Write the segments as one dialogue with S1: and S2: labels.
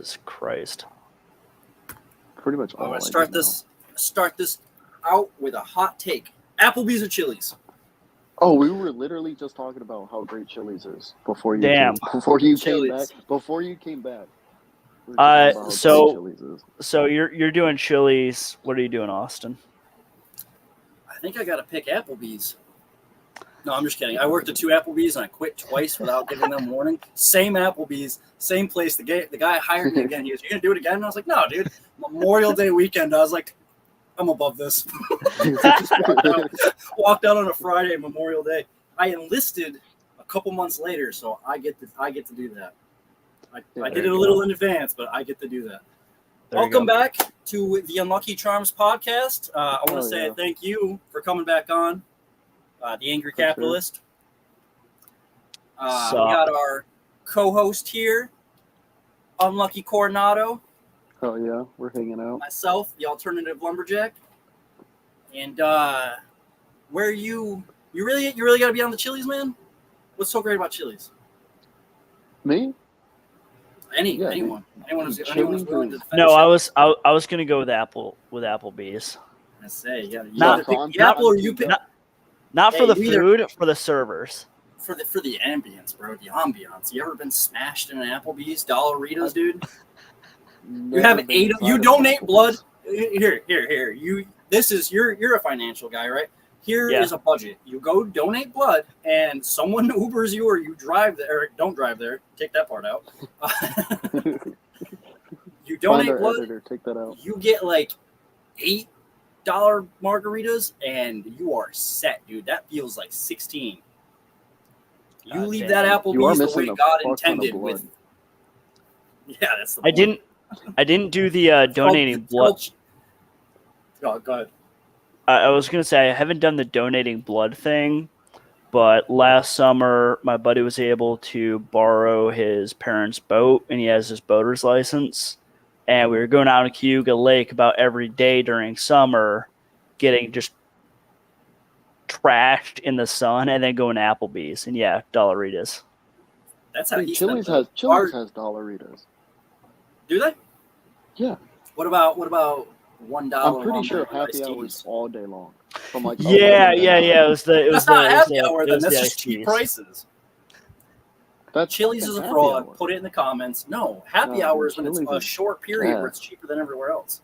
S1: Jesus Christ.
S2: Pretty much all.
S3: I'm gonna start this out with a hot take. Applebee's or Chili's?
S2: Oh, we were literally just talking about how great Chili's is before you
S1: Damn.
S2: came back. Before you came back. We were talking about how great Chili's is.
S1: So you're doing Chili's. What are you doing, Austin?
S3: I think I gotta pick Applebee's. No, I'm just kidding. I worked at 2 Applebee's and I quit twice without giving them warning. Same Applebee's, same place. The guy hired me again. He goes, "You gonna do it again?" And I was like, "No, dude. Memorial Day weekend." I was like, "I'm above this." Walked out on a Friday, Memorial Day. I enlisted a couple months later, so I get to do that. I did it a little in advance, but I get to do that. Welcome back to the Unlucky Charms podcast. I want to say thank you for coming back on. The Angry Capitalist. We got our co-host here, Unlucky Coronado.
S2: Oh yeah, we're hanging out.
S3: Myself, the Alternative Lumberjack. And where you really got to be on the Chili's, man? What's so great about Chili's?
S2: Me?
S3: Anyone who's willing to defend.
S1: No, I was gonna go with Applebee's.
S3: I say, yeah.
S1: Not for the food, for the servers.
S3: For the ambience, bro. The ambiance. You ever been smashed in an Applebee's? Dollaritos, dude. You have 8. You donate blood. Here. You're a financial guy, right? Here is a budget. You go donate blood, and someone Ubers you, or you drive there. Or don't drive there. Take that part out. You donate blood.
S2: Editor, take that out.
S3: You get like $8 margaritas, and you are set, dude. That feels like 16. You leave that Applebee's the way God intended. With that's the.
S1: I didn't do the donating blood.
S3: Oh, go ahead.
S1: I was gonna say I haven't done the donating blood thing, but last summer my buddy was able to borrow his parents' boat, and he has his boater's license. And we were going out in Cayuga Lake about every day during summer, getting just trashed in the sun, and then going to Applebee's. And Dollaritas.
S3: That's how
S2: Chili's has Dollaritas.
S3: Do they?
S2: Yeah.
S3: What about $1?
S2: I'm pretty sure happy hours all day long. From like
S1: It was
S3: that's not happy hour then. That's just cheap prices. Chili's is a fraud. Put it in the comments. No, happy hours when it's a short period where it's cheaper than everywhere else.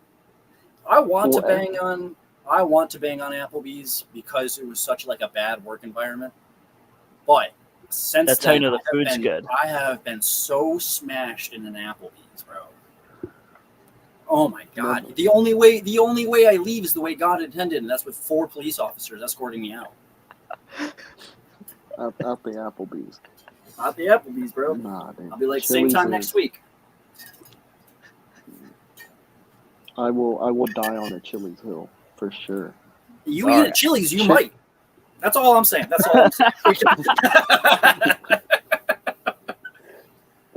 S3: I want to bang on Applebee's because it was such like a bad work environment. But since
S1: that's
S3: then,
S1: how you know the food's good.
S3: I have been so smashed in an Applebee's, bro. Oh my God! The only way I leave is the way God intended, and that's with 4 police officers escorting me out.
S2: At the Applebee's.
S3: Not the Applebee's, bro.
S2: Nah, dude.
S3: I'll be like, same time next week.
S2: I will die on a Chili's hill for sure.
S3: You eat at Chili's, you might. That's all I'm saying.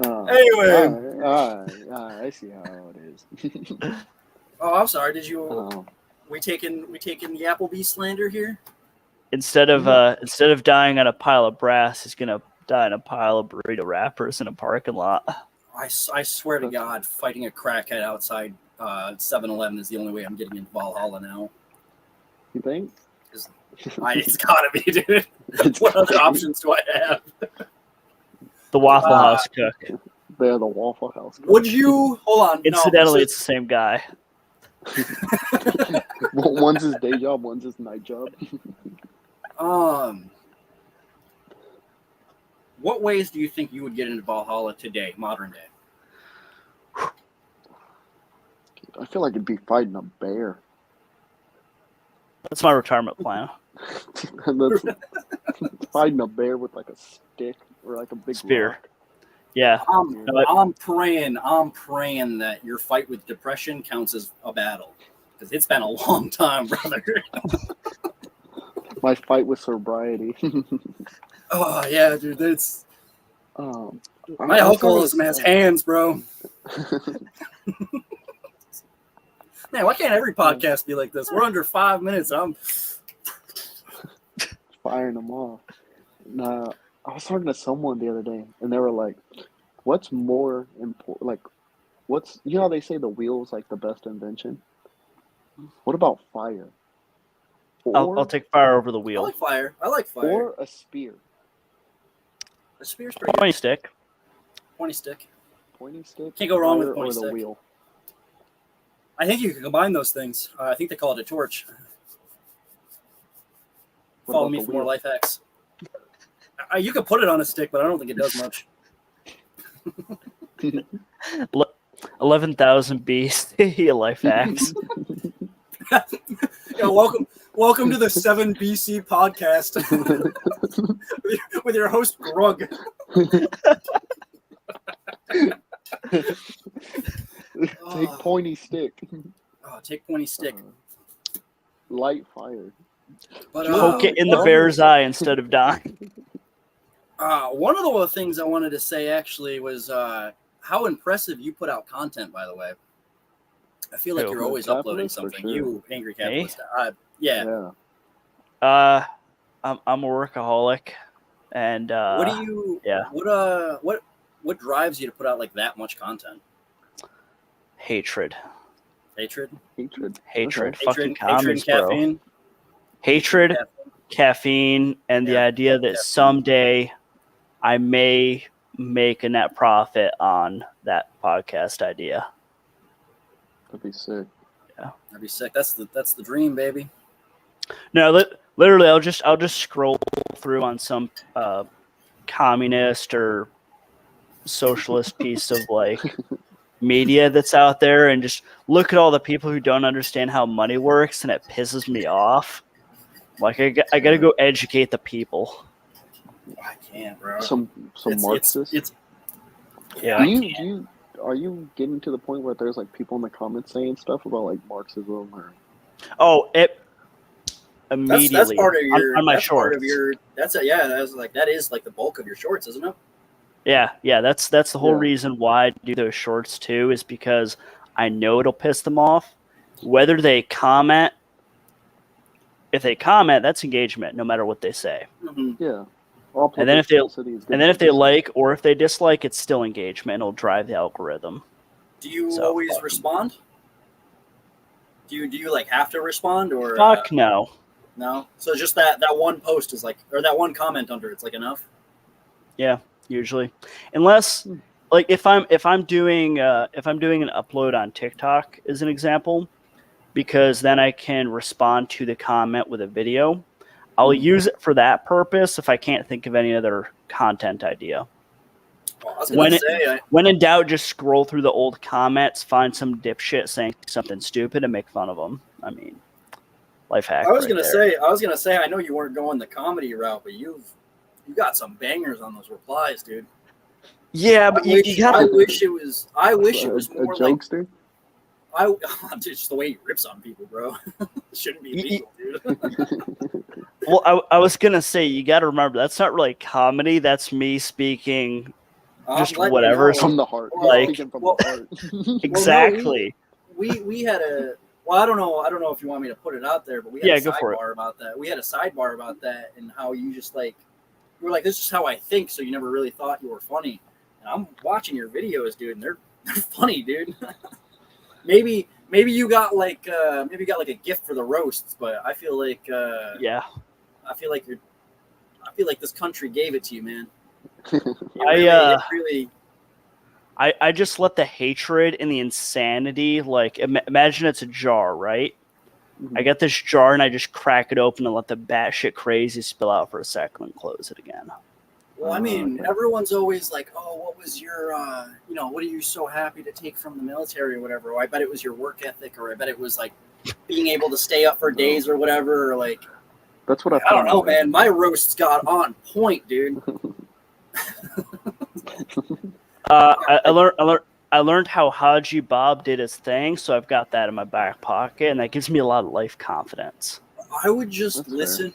S3: Anyway.
S2: I see how it is.
S3: Oh, I'm sorry. Did you? We taking the Applebee's slander here?
S1: Instead of dying on a pile of brass, he's gonna die on a pile of burrito wrappers in a parking lot.
S3: I swear to God, fighting a crackhead outside 7-Eleven is the only way I'm getting into Valhalla now.
S2: You think?
S3: It's gotta be, dude. What other options do I have?
S1: The Waffle House cook.
S2: They're the Waffle House cook.
S3: Would you hold on?
S1: Incidentally, it's the same guy.
S2: One's his day job, one's his night job.
S3: What ways do you think you would get into Valhalla today, modern day?
S2: I feel like it'd be fighting a bear.
S1: That's my retirement plan.
S2: That's fighting a bear with like a stick or like a big
S1: spear.
S2: Rock.
S1: Yeah.
S3: I'm praying that your fight with depression counts as a battle. Because it's been a long time, brother.
S2: My fight with sobriety.
S3: Oh yeah, dude. It's my alcoholism has hands, bro. Man, why can't every podcast be like this? We're under 5 minutes. I'm
S2: firing them off. Nah, I was talking to someone the other day, and they were like, "What's more important? Like, You know how they say the wheel is like the best invention? What about fire?
S1: I'll take fire over the
S3: I
S1: wheel.
S3: like fire. I like fire.
S2: Or a spear.
S3: A spear's pretty good.
S1: Pointy stick.
S3: Pointy stick.
S2: Pointy stick.
S3: Can't go wrong with
S2: fire,
S3: pointy
S2: or the
S3: stick.
S2: wheel.
S3: I think you can combine those things. I think they call it a torch.
S2: What
S3: Follow
S2: about
S3: me
S2: the
S3: for more
S2: wheel?
S3: life hacks. You could put it on a stick, but I don't think it does much.
S1: 11,000 BC life hacks.
S3: Yeah, welcome to the 7 BC podcast with your host Grug.
S2: Take pointy stick.
S3: Take pointy stick.
S2: Light fire.
S3: But
S1: Poke it in the bear's eye instead of dying.
S3: one of the things I wanted to say actually was how impressive you put out content. By the way, I feel like
S1: Who?
S3: you're always uploading something.
S2: Sure.
S3: You, Angry Capitalist. Yeah.
S1: I'm a workaholic, and
S3: What do you?
S1: yeah.
S3: What drives you to put out like that much content?
S1: Hatred.
S2: Hatred.
S1: Fucking
S3: Hatred
S1: commies,
S3: and
S1: bro.
S3: caffeine.
S1: Hatred, caffeine, and the idea that someday I may make a net profit on that podcast idea.
S2: That'd be sick.
S3: That'd be sick. That's the dream, baby.
S1: No, literally, I'll just scroll through on some communist or socialist piece of like media that's out there and just look at all the people who don't understand how money works, and it pisses me off. Like I got to go educate the people.
S3: I can't, bro.
S2: Some Marxists.
S1: Yeah.
S2: Are you getting to the point where there's like people in the comments saying stuff about like Marxism or?
S1: Oh, it immediately.
S3: That's part of your.
S1: on my
S3: that's
S1: shorts.
S3: part of your. That is like the bulk of your shorts, isn't it?
S1: Yeah. That's the whole
S2: Yeah.
S1: reason why I do those shorts too, is because I know it'll piss them off. Whether they comment, if they comment, that's engagement, no matter what they say.
S3: Mm-hmm.
S2: Yeah.
S1: And then if they like or if they dislike, it's still engagement. It'll drive the algorithm.
S3: Do you always respond? Do you like have to respond or?
S1: Fuck no.
S3: No. So just that one post is like, or that one comment under it's like enough.
S1: Yeah, usually, unless like if I'm doing an upload on TikTok as an example, because then I can respond to the comment with a video. I'll use it for that purpose if I can't think of any other content idea.
S3: Well, I was gonna
S1: when in doubt, just scroll through the old comments, find some dipshit saying something stupid, and make fun of them. I mean, life hack.
S3: I was gonna say. I know you weren't going the comedy route, but you got some bangers on those replies, dude.
S1: Yeah, but
S3: I wish it was more
S2: a jokester.
S3: Dude, just the way he rips on people, bro. Shouldn't be legal, dude.
S1: Well, I was gonna say, you got to remember that's not really comedy. That's me speaking just whatever
S2: From the heart.
S1: Like,
S2: From the heart.
S1: Exactly.
S3: We had a. Well, I don't know if you want me to put it out there, but we had a sidebar about that. We had a sidebar about that and how you just like, you were like, this is how I think, so you never really thought you were funny. And I'm watching your videos, dude, and they're funny, dude. Maybe you got like a gift for the roasts, but I feel like
S1: Yeah.
S3: I feel like this country gave it to you, man.
S1: I just let the hatred and the insanity, like imagine it's a jar, right? Mm-hmm. I get this jar and I just crack it open and let the batshit crazy spill out for a second and close it again.
S3: Well, I mean, everyone's always like, oh, what was your, what are you so happy to take from the military or whatever? Or I bet it was your work ethic, or I bet it was like being able to stay up for days or whatever. Or like,
S2: that's what
S3: I don't know, man. My roasts got on point, dude.
S1: I learned how Haji Bob did his thing, so I've got that in my back pocket, and that gives me a lot of life confidence.
S3: I would just listen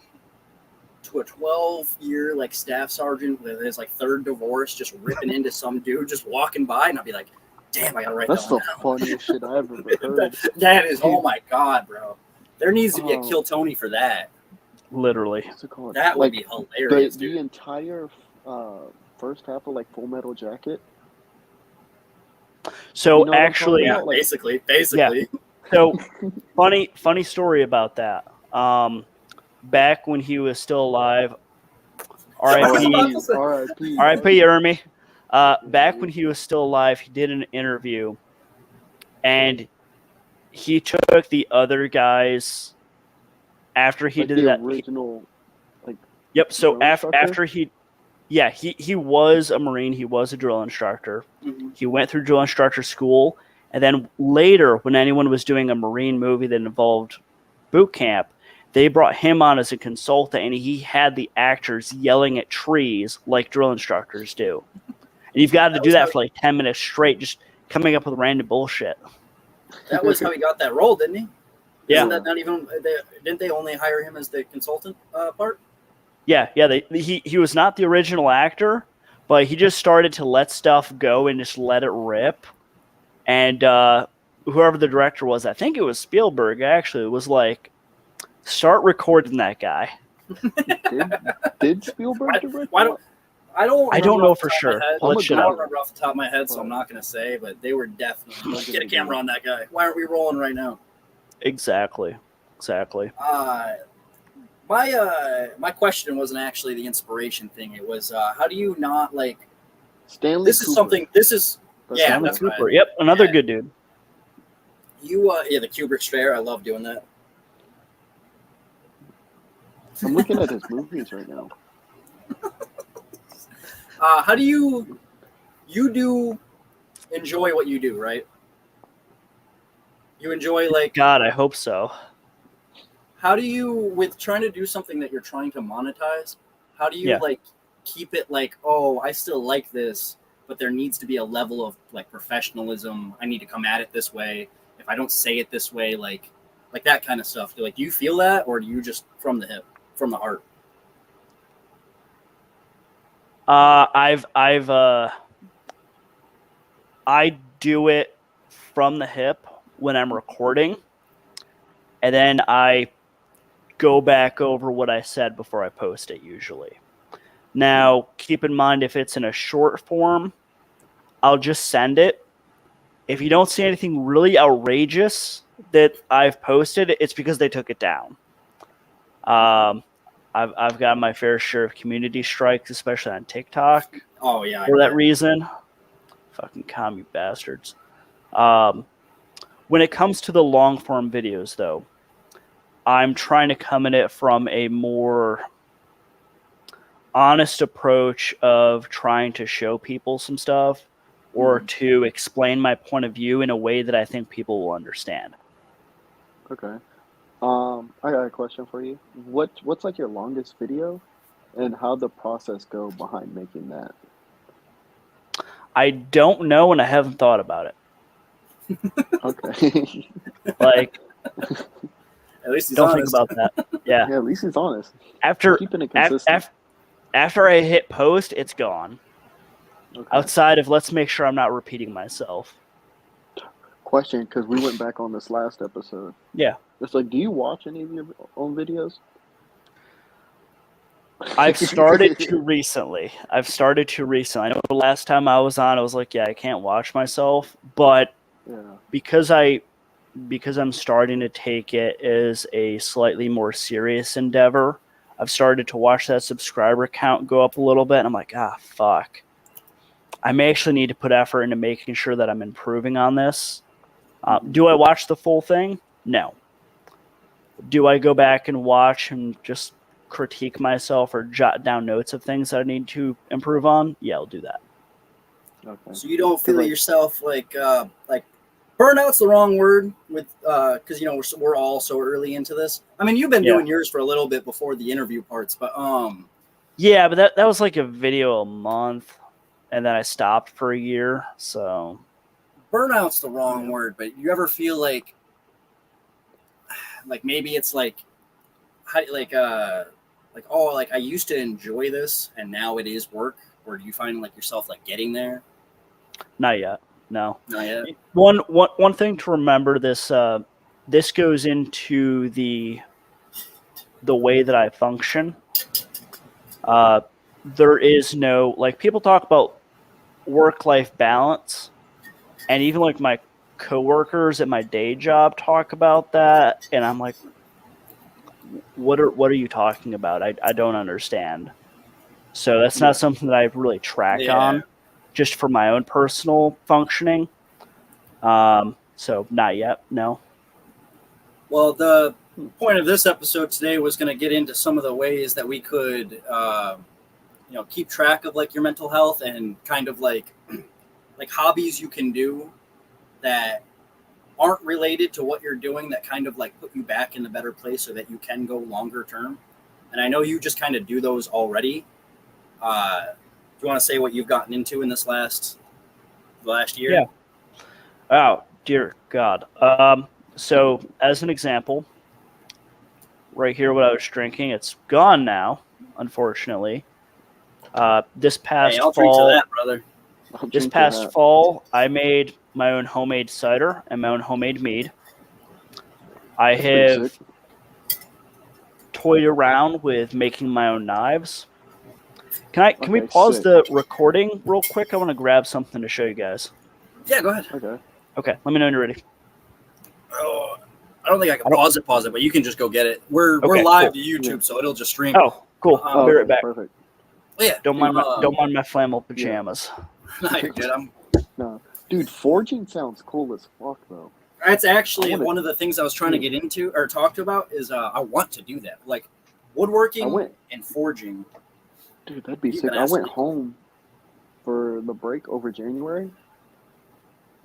S3: to a 12-year like staff sergeant with his like third divorce, just ripping into some dude just walking by, and I'll be like, "Damn, I gotta write that one down."
S2: That's the funniest shit I ever heard.
S3: That is, oh my god, bro! There needs to be a Kill Tony for that.
S1: Literally,
S3: that would be hilarious.
S2: The entire first half of like Full Metal Jacket.
S1: So
S2: You know what I'm
S1: actually,
S2: talking
S3: Yeah,
S2: about? Like-
S3: basically.
S1: so funny story about that. Back when he was still alive, R.I.P.
S2: R.I.P.
S1: R.I.P. Ermi. Back when he was still alive, he did an interview, and he took the other guys after he
S2: Like
S1: did
S2: the
S1: that.
S2: original, like
S1: Yep. So
S2: drill instructor?
S1: after he was a Marine. He was a drill instructor.
S3: Mm-hmm.
S1: He went through drill instructor school, and then later, when anyone was doing a Marine movie that involved boot camp, they brought him on as a consultant, and he had the actors yelling at trees like drill instructors do. And you've got to do that for like 10 minutes straight, just coming up with random bullshit.
S3: That was how he got that role, didn't he?
S1: Yeah.
S3: Isn't that not even? Didn't they only hire him as the consultant part?
S1: Yeah. He was not the original actor, but he just started to let stuff go and just let it rip. And whoever the director was, I think it was Spielberg, actually, was like, start recording that guy.
S2: Did Spielberg direct?
S3: I don't
S1: know for sure.
S3: I
S1: Let's
S3: don't
S1: shut
S3: remember off the top of my head, so I'm not going to say, but they were definitely. Get a camera on that guy. Why aren't we rolling right now?
S1: Exactly.
S3: My question wasn't actually the inspiration thing. It was how do you not like
S2: Stanley
S3: this
S2: Cooper.
S3: is something this is
S2: That's
S3: yeah
S1: Stanley
S3: that's
S1: Cooper.
S3: right.
S1: Yep, another
S3: Yeah.
S1: good dude.
S3: You the Kubrick stare. I love doing that.
S2: I'm looking at his movies right now.
S3: How do you do enjoy what you do, right? You enjoy like
S1: God, I hope so.
S3: how do you with trying to do something that you're trying to monetize? How do you like keep it like, oh, I still like this, but there needs to be a level of like professionalism. I need to come at it this way. If I don't say it this way, like that kind of stuff. Do you feel that, or do you just from the hip, from the heart?
S1: I do it from the hip when I'm recording, and then I go back over what I said before I post it usually. Now, keep in mind, if it's in a short form, I'll just send it. If you don't see anything really outrageous that I've posted, it's because they took it down. I've got my fair share of community strikes, especially on TikTok.
S3: Oh yeah,
S1: For that reason. Fucking commie bastards. When it comes to the long form videos, though, I'm trying to come at it from a more honest approach of trying to show people some stuff or to explain my point of view in a way that I think people will understand.
S2: Okay. I got a question for you. What's like your longest video, and how'd the process go behind making that?
S1: I don't know, and I haven't thought about it.
S2: Okay.
S1: Like,
S3: at least he's
S1: don't
S3: honest.
S1: think about that. Yeah.
S2: Yeah, at least he's honest.
S1: After
S2: Keeping it consistent.
S1: after I hit post, it's gone.
S2: Okay.
S1: Outside of let's make sure I'm not repeating myself.
S2: Question, because we went back on this last episode.
S1: Yeah.
S2: It's like, do you watch any of your own videos?
S1: I've started to recently. I know the last time I was on, I was like, yeah, I can't watch myself. But
S2: Yeah.
S1: because I'm starting to take it as a slightly more serious endeavor, I've started to watch that subscriber count go up a little bit. And I'm like, fuck. I may actually need to put effort into making sure that I'm improving on this. Do I watch the full thing? No. Do I go back and watch and just critique myself or jot down notes of things that I need to improve on? Yeah, I'll do that.
S2: Okay.
S3: So you don't feel yourself like burnout's the wrong word with because we're all so early into this. I mean, you've been doing yours for a little bit before the interview parts, but
S1: yeah, but that was like a video a month, and then I stopped for a year. So
S3: burnout's the wrong word, but you ever feel like maybe it's like I used to enjoy this and now it is work, or do you find like yourself like getting there?
S1: Not yet. No.
S3: Not yet.
S1: One thing to remember, this goes into the way that I function. There is no, like, people talk about work-life balance. And even like my coworkers at my day job talk about that, and I'm like, what are you talking about? I don't understand. So that's not something that I really track on, just for my own personal functioning. So not yet, no.
S3: Well, the point of this episode today was going to get into some of the ways that we could, keep track of like your mental health and kind of like hobbies you can do that aren't related to what you're doing that kind of like put you back in a better place so that you can go longer term. And I know you just kind of do those already. Do you want to say what you've gotten into in this last year?
S1: Yeah. Oh, dear God. So as an example, right here, what I was drinking, it's gone now, unfortunately. This past
S3: I'll
S1: fall,
S3: drink to that, brother.
S1: This past fall, I made my own homemade cider and my own homemade mead. I have toyed around with making my own knives. Can we pause the recording real quick? I want to grab something to show you guys.
S3: Yeah, go ahead.
S1: Okay, let me know when you're ready.
S3: Oh, I don't think I can pause it, but you can just go get it. We're live to YouTube, so it'll just stream.
S1: Oh, cool. I'll be right back.
S2: Perfect.
S3: Yeah.
S1: Don't mind my flannel pajamas.
S3: No, you're good.
S2: No, dude, forging sounds cool as fuck, though.
S3: That's actually one of the things I was trying to get into or talk about is I want to do that, like woodworking and forging.
S2: Dude, that'd be sick. I went home for the break over January,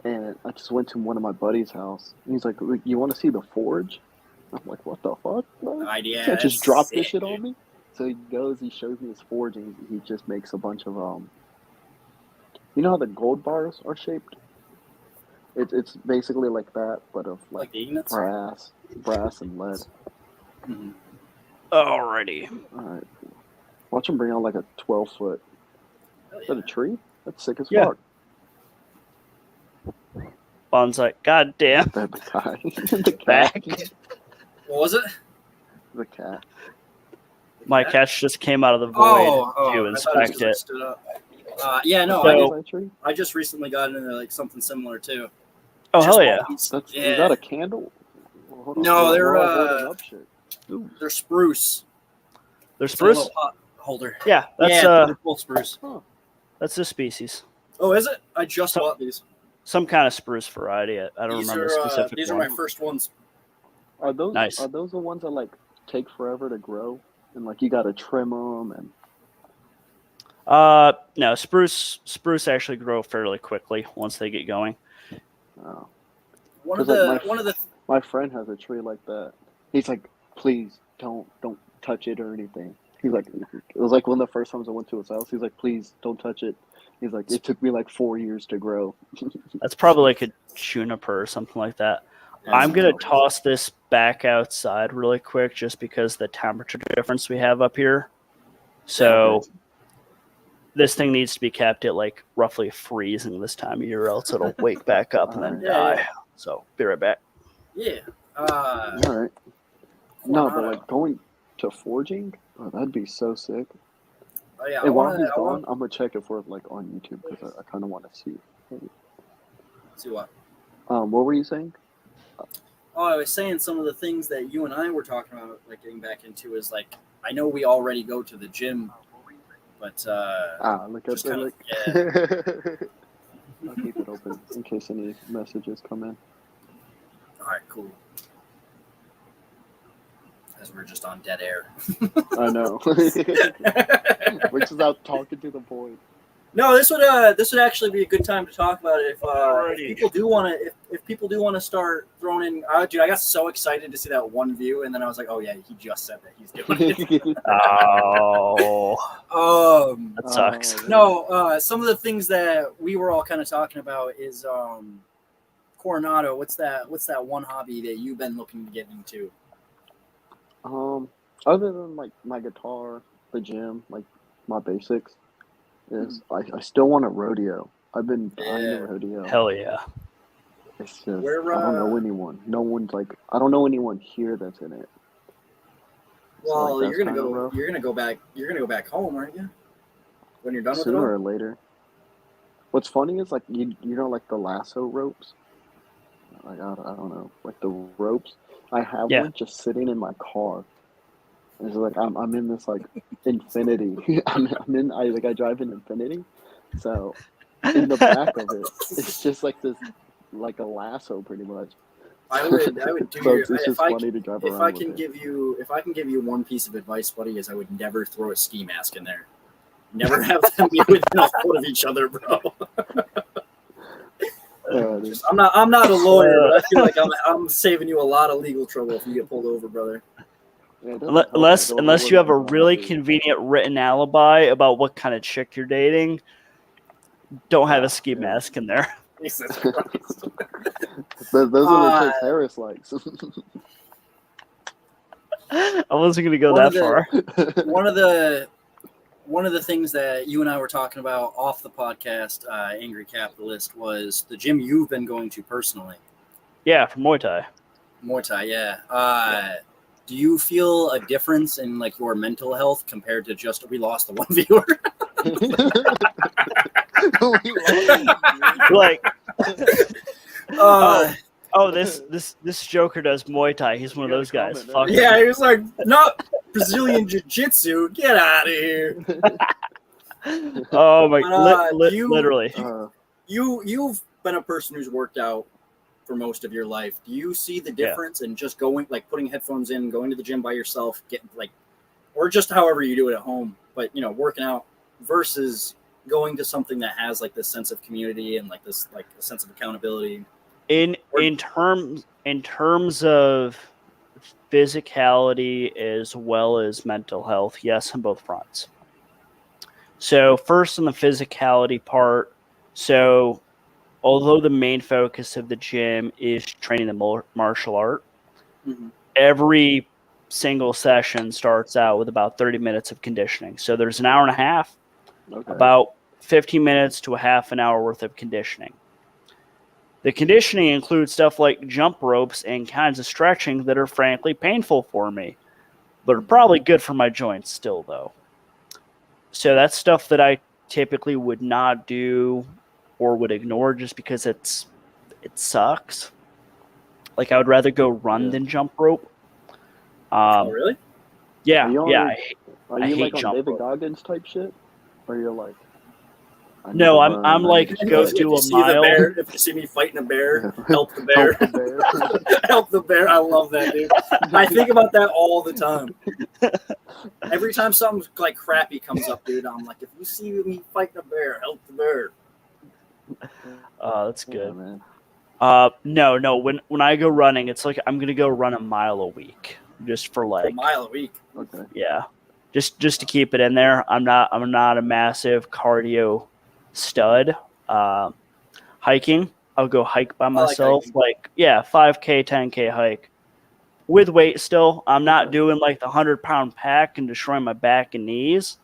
S2: and I just went to one of my buddy's house. And he's like, "You want to see the forge?" I'm like, "What the fuck, bro? You can't just drop this shit on me." So he goes, he shows me his forging. He just makes a bunch of you know how the gold bars are shaped? It's basically like that, but of like brass and lead.
S3: Mm-hmm.
S1: Alrighty.
S2: All right. Watch him bring out like a 12-foot. Is that a tree? That's sick as fuck.
S1: Bonsai. God damn.
S2: The guy. The cat.
S3: What was it?
S2: The cat.
S1: My cat just came out of the void to inspect it.
S3: Stood up. I just recently got into like something similar too.
S1: Oh, hell yeah.
S2: Is that a candle?
S3: Well, no, they're spruce.
S1: They're spruce?
S3: It's a pot holder.
S1: Yeah,
S3: they're both spruce.
S1: That's the species.
S3: Oh, is it? I just bought these.
S1: Some kind of spruce variety. I don't remember the specific
S3: These are my first ones.
S2: Are those
S1: nice?
S2: Are those the ones that like take forever to grow and like you got to trim them and?
S1: No, spruce actually grow fairly quickly once they get going.
S2: Oh.
S3: My
S2: friend has a tree like that. He's like, please don't touch it or anything. He's like, it was like one of the first times I went to his house. He's like, please don't touch it. He's like, it took me like 4 years to grow.
S1: That's probably like a juniper or something like that. I'm going to toss this back outside really quick just because the temperature difference we have up here. So this thing needs to be kept at like roughly freezing this time of year, or else it'll wake back up and then die. Yeah. So be right back.
S3: Yeah.
S2: All right. No, but like going to forging, that'd be so sick.
S3: Oh yeah.
S2: Hey, while he's gone, I'm gonna check it for like on YouTube because I kind of want to see.
S3: See what?
S2: What were you saying?
S3: Oh, I was saying some of the things that you and I were talking about, like getting back into, is like I know we already go to the gym, but
S2: look at that. I'll keep it open in case any messages come in.
S3: All right, cool. As we're just on dead air.
S2: I know. We're just out talking to the void.
S3: No, this would actually be a good time to talk about it if people do want to start throwing in. Dude, I got so excited to see that one view, and then I was like, oh yeah, he just said that he's doing it.
S1: That sucks.
S3: No, some of the things that we were all kind of talking about is Coronado. What's that one hobby that you've been looking to get into?
S2: Other than like my guitar, the gym, like my basics. Is I still want a rodeo. I've been buying a rodeo.
S1: Hell yeah.
S2: It's just I don't know anyone. No one's like I don't know anyone here that's in it.
S3: Well,
S2: so, like,
S3: you're gonna go back home, aren't you? When you're done with it all?
S2: Sooner or later. What's funny is like you know like the lasso ropes. Like I don't know, like the ropes. I have
S1: Yeah.
S2: one just sitting in my car. It's like I'm in this like Infinity. I'm in I drive an Infinity, so in the back of it, it's just like this like a lasso pretty much.
S3: I would do
S2: So
S3: your,
S2: it's just funny to drive
S3: if
S2: around
S3: I
S2: with
S3: can
S2: it.
S3: give you one piece of advice, buddy, is I would never throw a ski mask in there. Never have them be within a foot of each other, bro. I'm not a lawyer, but I feel like I'm saving you a lot of legal trouble if you get pulled over, brother.
S2: Yeah,
S1: Unless you have a really convenient written alibi about what kind of chick you're dating, don't have a ski mask in there.
S3: Jesus Christ.
S2: Those are the chicks Harris likes.
S1: I wasn't going to go that far.
S3: One of the things that you and I were talking about off the podcast, Angry Capitalist, was the gym you've been going to personally.
S1: Yeah, for Muay Thai.
S3: Muay Thai, yeah. Do you feel a difference in like your mental health compared to just we lost the one viewer?
S1: Like, this Joker does Muay Thai. He's one of those guys. Fuck
S3: yeah, he was like, not Brazilian Jiu-Jitsu. Get out of here.
S1: Oh my! Literally.
S3: You've been a person who's worked out for most of your life. Do you see the difference in just going, like putting headphones in, going to the gym by yourself, getting like, or just however you do it at home, but working out versus going to something that has like this sense of community and like this like a sense of accountability? In
S1: terms of physicality as well as mental health, yes, on both fronts. So first on the physicality part, so although the main focus of the gym is training the martial art, every single session starts out with about 30 minutes of conditioning. So there's an hour and a half, about 15 minutes to a half an hour worth of conditioning. The conditioning includes stuff like jump ropes and kinds of stretching that are frankly painful for me, but are probably good for my joints still, though. So that's stuff that I typically would not do or would ignore just because it sucks. Like I would rather go run than jump rope.
S3: Oh, really?
S1: Yeah,
S2: Are you like on David Goggins type shit? Or you're like...
S1: No, I'm like go do a mile.
S3: If you see me fighting a bear, help the bear. Help the bear. I love that, dude. I think about that all the time. Every time something like crappy comes up, dude, I'm like, if you see me fighting a bear, help the bear.
S1: That's good.
S2: Yeah,
S1: No. When I go running, it's like I'm gonna go run a mile a week, just for like
S3: a mile a week.
S2: Okay.
S1: Yeah, just to keep it in there. I'm not a massive cardio stud. Hiking, I'll go hike by myself. Like 5K, 10K hike with weight still. I'm not doing like the 100-pound pack and destroying my back and knees.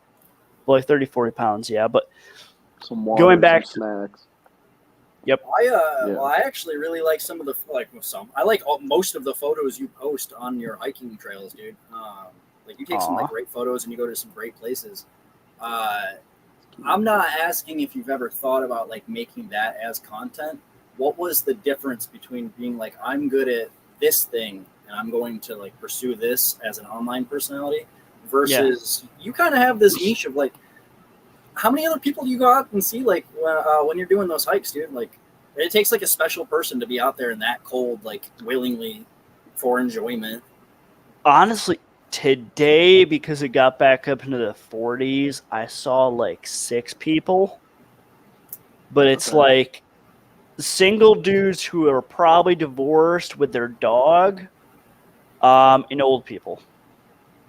S1: Like 30, 40 pounds, yeah. But
S2: some water,
S1: going back
S2: some snacks.
S1: Yep.
S3: Well, I actually really like some of the I like most of the photos you post on your hiking trails, dude. Like you take some like great photos and you go to some great places. I'm not asking if you've ever thought about like making that as content. What was the difference between being like, I'm good at this thing and I'm going to like pursue this as an online personality versus you kind of have this niche of like, how many other people do you go out and see like when you're doing those hikes, dude? Like it takes like a special person to be out there in that cold, like willingly for enjoyment.
S1: Honestly, today, because it got back up into the 40s, I saw like 6 people. But it's like single dudes who are probably divorced with their dog, and old people.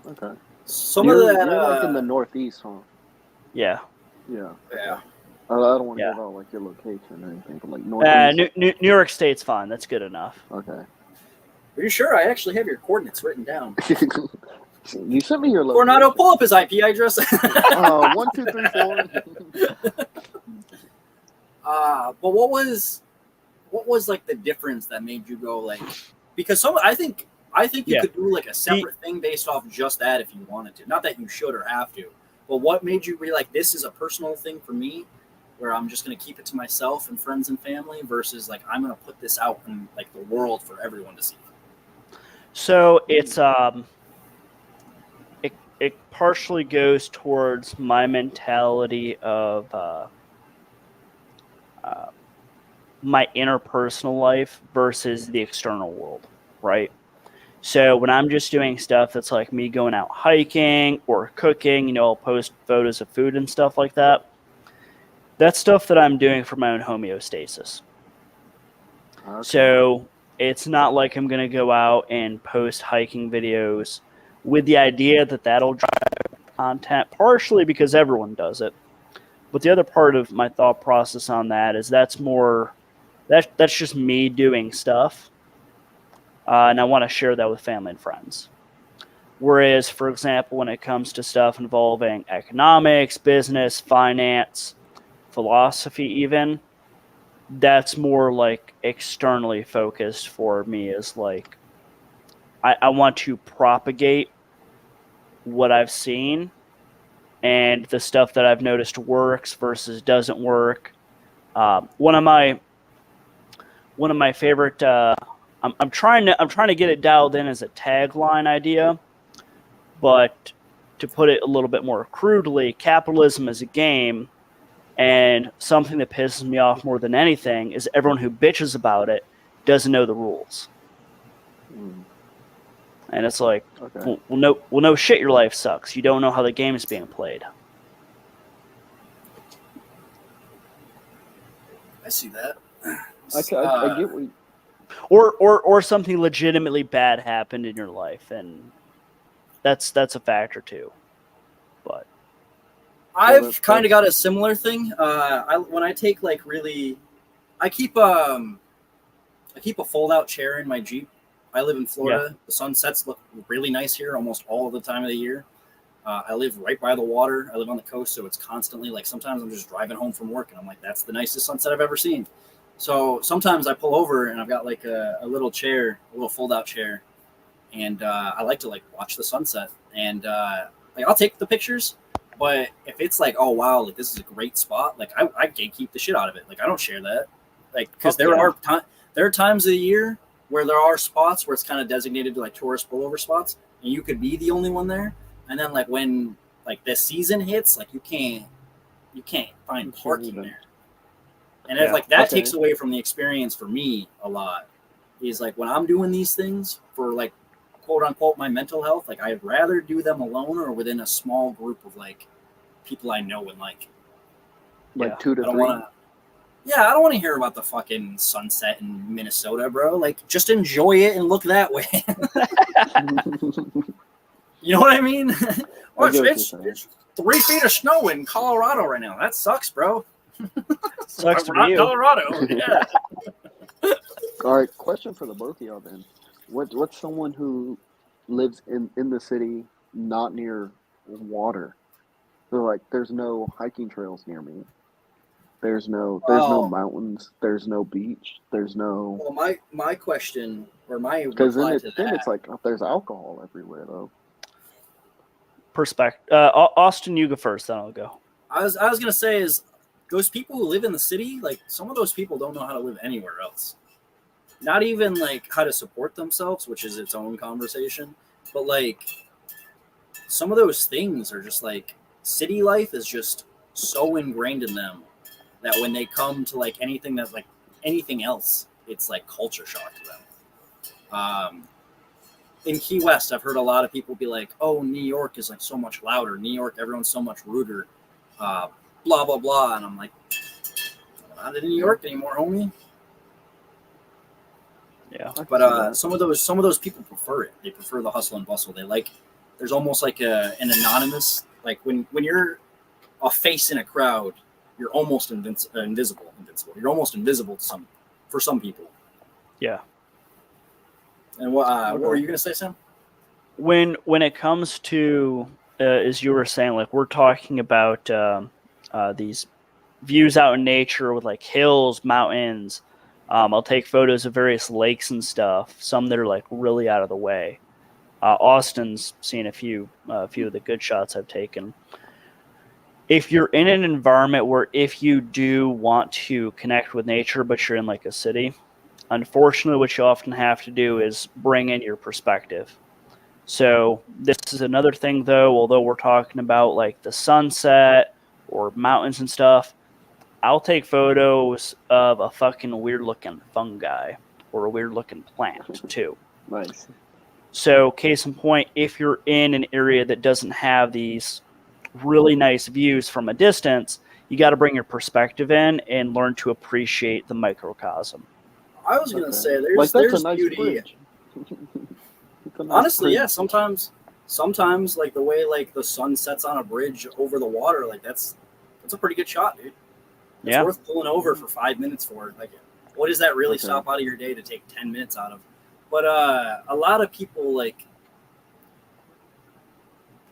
S2: Okay.
S3: You're
S2: like in the Northeast, huh?
S1: Yeah.
S3: Yeah.
S2: I don't want to give out like your location or anything, but like Northeast.
S1: New York State's fine. That's good enough.
S2: Okay.
S3: Are you sure? I actually have your coordinates written down.
S2: You sent me your location.
S3: Coronado, pull up his IP address.
S2: 1, 2, 3, 4.
S3: But what was like the difference that made you go like? Because I think you could do like a separate thing based off just that if you wanted to. Not that you should or have to, but what made you be like, this is a personal thing for me, where I'm just going to keep it to myself and friends and family versus like I'm going to put this out in like the world for everyone to see?
S1: So it's it partially goes towards my mentality of my interpersonal life versus the external world, right? So when I'm just doing stuff that's like me going out hiking or cooking, I'll post photos of food and stuff like that. That's stuff that I'm doing for my own homeostasis.
S2: Okay.
S1: So it's not like I'm going to go out and post hiking videos with the idea that that'll drive content, partially because everyone does it. But the other part of my thought process on that is that's just me doing stuff. And I want to share that with family and friends. Whereas, for example, when it comes to stuff involving economics, business, finance, philosophy even, that's more like externally focused for me, is like I want to propagate what I've seen and the stuff that I've noticed works versus doesn't work. One of my favorite. I'm trying to get it dialed in as a tagline idea, but to put it a little bit more crudely, capitalism is a game, and something that pisses me off more than anything is everyone who bitches about it doesn't know the rules. And it's like,
S2: Okay.
S1: well, no shit, your life sucks. You don't know how the game is being played.
S3: I see that.
S2: I get what you...
S1: Or something legitimately bad happened in your life, and that's a factor too. But
S3: I've kind of got a similar thing. When I take like really, I keep a fold-out chair in my Jeep. I live in Florida. Yeah. The sunsets look really nice here almost all the time of the year. I live right by the water. I live on the coast, so it's constantly like sometimes I'm just driving home from work, and I'm like, that's the nicest sunset I've ever seen. So sometimes I pull over, and I've got like a little chair, a little fold-out chair, and I like to like watch the sunset. And like I'll take the pictures, but if it's like, oh wow, like this is a great spot, like I gatekeep the shit out of it. Like I don't share that, like because there are times of the year where there are spots where it's kind of designated to like tourist pullover spots, and you could be the only one there. And then like when like the season hits, like you can't find parking there. And it's like that takes away from the experience for me a lot. Is like when I'm doing these things for like quote unquote my mental health, like I'd rather do them alone or within a small group of like people I know and like
S2: 2 to 3.
S3: I don't want to hear about the fucking sunset in Minnesota, bro. Like, just enjoy it and look that way. You know what I mean? It's 3 feet of snow in Colorado right now. That sucks, bro.
S1: Sucks for you.
S3: Colorado. Yeah.
S2: All right, question for the both of y'all then. What's someone who lives in the city, not near water? So like, there's no hiking trails near me. There's no mountains. There's no beach. There's no.
S3: Well, my question or my reply to that.
S2: Then it's like there's alcohol everywhere though.
S1: Perspective. Austin, you go first, then I'll go.
S3: I was gonna say is those people who live in the city, like some of those people don't know how to live anywhere else. Not even like how to support themselves, which is its own conversation, but like some of those things are just like city life is just so ingrained in them that when they come to like anything that's like anything else, it's like culture shock to them. In Key West, I've heard a lot of people be like, oh, New York is like so much louder. New York, everyone's so much ruder. Blah, blah, blah. And I'm like, I'm not in New York anymore, homie.
S1: Yeah.
S3: But some of those people prefer it. They prefer the hustle and bustle. They like, there's almost like an anonymous, like when you're a face in a crowd, you're almost invisible. You're almost invisible for some people.
S1: Yeah.
S3: And what were you gonna say, Sam?
S1: When it comes to, as you were saying, like we're talking about these views out in nature with like hills, mountains. I'll take photos of various lakes and stuff. Some that are like really out of the way. Austin's seen a few of the good shots I've taken. if you're in an environment where if you do want to connect with nature, but you're in like a city, unfortunately, what you often have to do is bring in your perspective. So this is another thing, though, although we're talking about like the sunset or mountains and stuff, I'll take photos of a fucking weird looking fungi or a weird looking plant too.
S2: Nice.
S1: So case in point, if you're in an area that doesn't have these really nice views from a distance, you got to bring your perspective in and learn to appreciate the microcosm.
S3: I was gonna say there's
S2: like, that's
S3: there's
S2: a nice
S3: beauty.
S2: bridge. Nice
S3: Honestly,
S2: bridge.
S3: yeah. Sometimes like the way like the sun sets on a bridge over the water, like that's a pretty good shot, dude. It's worth pulling over for 5 minutes for. Like, what does that really stop out of your day to take 10 minutes out of? But a lot of people like.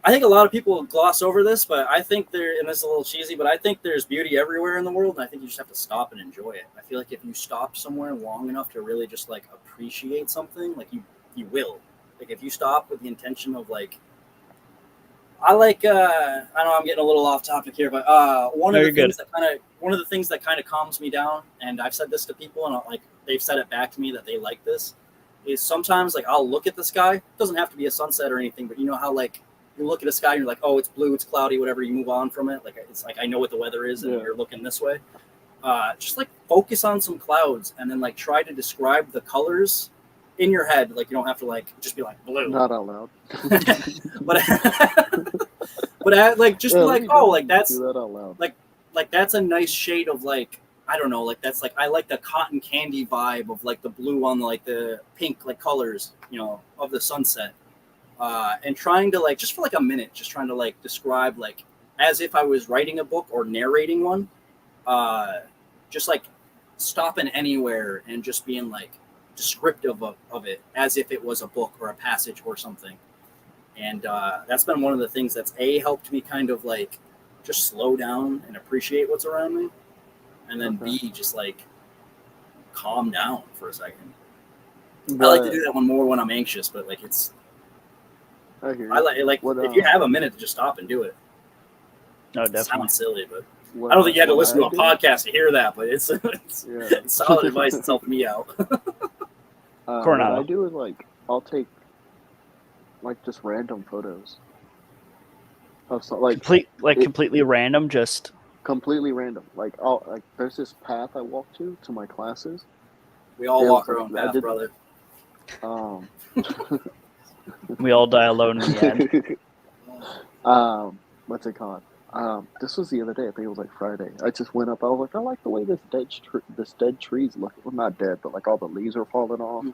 S3: I think a lot of people gloss over this, but I think and it's a little cheesy, but I think there's beauty everywhere in the world, and I think you just have to stop and enjoy it. I feel like if you stop somewhere long enough to really just like appreciate something, like you will. Like if you stop with the intention of like, I know I'm getting a little off topic here, but one of the things that kind of calms me down, and I've said this to people, and like they've said it back to me that they like this, is sometimes like I'll look at the sky. It doesn't have to be a sunset or anything, but you know how like. You look at a sky and you're like, oh, it's blue, it's cloudy, whatever. You move on from it. Like it's like I know what the weather is, and you're looking this way. Just like focus on some clouds, and then like try to describe the colors in your head. Like you don't have to like just be like blue.
S2: Not out loud.
S3: but like just be like, oh, like that's
S2: do that out loud.
S3: Like that's a nice shade of like I don't know, like that's like I like the cotton candy vibe of like the blue on like the pink like colors, you know, of the sunset. And trying to like just for like a minute, just trying to like describe like as if I was writing a book or narrating one, just like stopping anywhere and just being like descriptive of it as if it was a book or a passage or something. And that's been one of the things that's helped me kind of like just slow down and appreciate what's around me, and then B, just like calm down for a second. I like to do that one more when I'm anxious, but like it's.
S2: I hear you.
S3: I like if you have a minute to just stop and do it.
S1: No, definitely.
S3: It sounds silly, but I don't think you had to listen to a podcast to hear that. But it's solid advice that's helped me out.
S2: What I do is like I'll take like just random photos of
S1: completely random, just
S2: completely random. Like there's this path I walk to my classes.
S3: We all walk our own path, brother.
S1: We all die alone in the
S2: end. What's it called? This was the other day. I think it was like Friday. I just went up. I was like, I like the way this dead trees look. Well, not dead, but like all the leaves are falling off.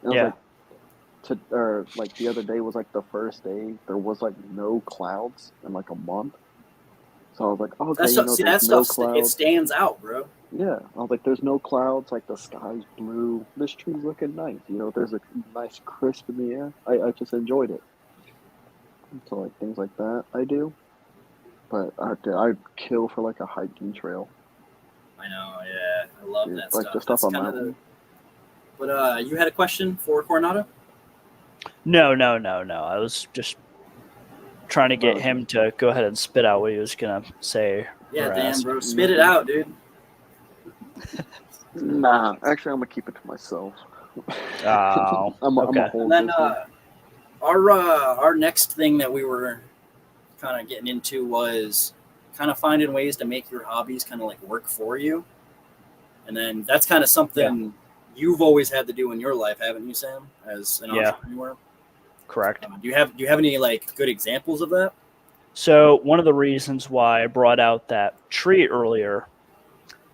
S2: And I was like, the other day was like the first day. There was like no clouds in like a month. So I was like, okay,
S3: that stuff it stands out, bro.
S2: Yeah, I was like, there's no clouds, like the sky's blue. This tree's looking nice. You know, there's a nice crisp in the air. I just enjoyed it. So like things like that I do. But I'd kill for like a hiking trail.
S3: I know, yeah. I love that
S2: like
S3: stuff.
S2: The stuff on mountain.
S3: But you had a question for Coronado?
S1: No. I was just trying to get him to go ahead and spit out what he was gonna say.
S3: Yeah, damn, bro, spit it out, dude.
S2: Nah, actually, I'm gonna keep it to myself.
S1: Oh, okay.
S3: And then our next thing that we were kind of getting into was kind of finding ways to make your hobbies kind of like work for you, and then that's kind of something you've always had to do in your life, haven't you, Sam? As an entrepreneur.
S1: Correct.
S3: Do you have any like good examples of that?
S1: So one of the reasons why I brought out that tree earlier,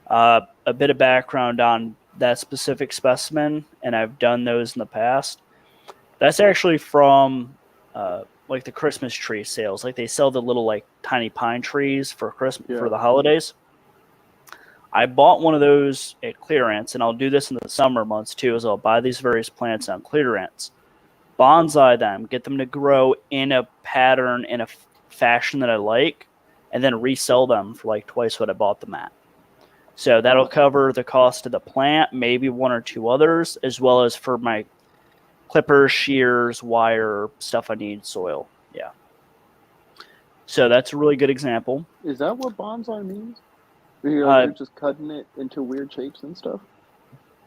S1: a bit of background on that specific specimen, and I've done those in the past. That's actually from like the Christmas tree sales. Like they sell the little like tiny pine trees for Christmas for the holidays. I bought one of those at clearance, and I'll do this in the summer months too, is I'll buy these various plants on clearance, bonsai them, get them to grow in a pattern, in a fashion that I like, and then resell them for like twice what I bought them at. So that'll cover the cost of the plant, maybe one or two others, as well as for my clippers, shears, wire, stuff I need, soil. Yeah. So that's a really good example.
S2: Is that what bonsai means? You're just cutting it into weird shapes and stuff?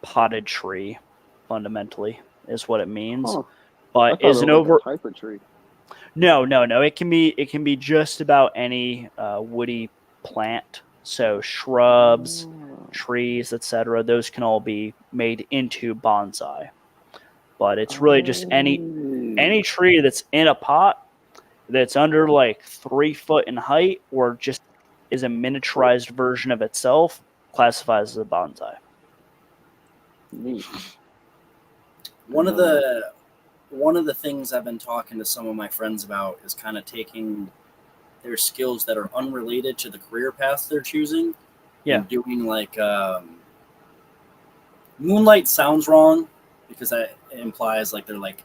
S1: Potted tree, fundamentally, is what it means.
S2: Huh. I
S1: But
S2: thought
S1: is
S2: it
S1: an
S2: was like
S1: over...
S2: a type of tree.
S1: No. It can be just about any woody plant. So shrubs, trees, etc. Those can all be made into bonsai. But it's really just any tree that's in a pot that's under like 3 foot in height or just is a miniaturized version of itself classifies as a bonsai.
S2: Neat.
S3: One of the things I've been talking to some of my friends about is kind of taking their skills that are unrelated to the career path they're choosing.
S1: Yeah.
S3: And doing like moonlight sounds wrong because that implies like they're like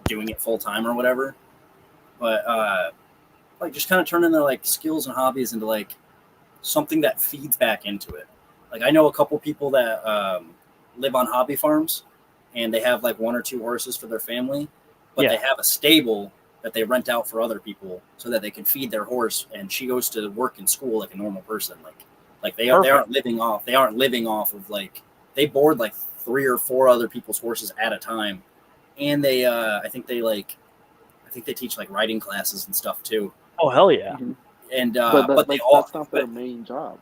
S3: doing it full time or whatever. But like just kind of turning their like skills and hobbies into like something that feeds back into it. Like I know a couple people that live on hobby farms and they have like 1 or 2 horses for their family, but they have a stable that they rent out for other people so that they can feed their horse. And she goes to work in school like a normal person. Like they aren't living off of like, they board like 3 or 4 other people's horses at a time. And they, I think they teach like riding classes and stuff too.
S1: Oh, hell yeah.
S2: Mm-hmm.
S3: And,
S2: but that's not their main job.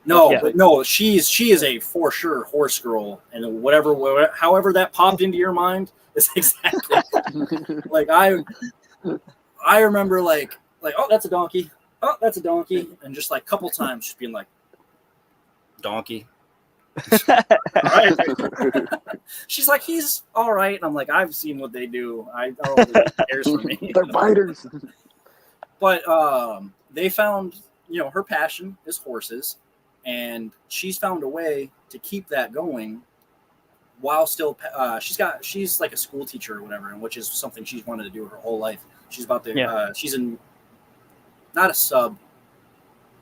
S3: No, she is a for sure horse girl, and however that popped into your mind is exactly like I remember like oh, that's a donkey, and just like a couple times just being like donkey. Right. She's like, he's all right, and I'm like, I've seen what they do. I don't really cares for me.
S2: They're fighters.
S3: But they found, her passion is horses. And she's found a way to keep that going while still she's like a school teacher or whatever, and which is something she's wanted to do her whole life. She's about to she's not a sub,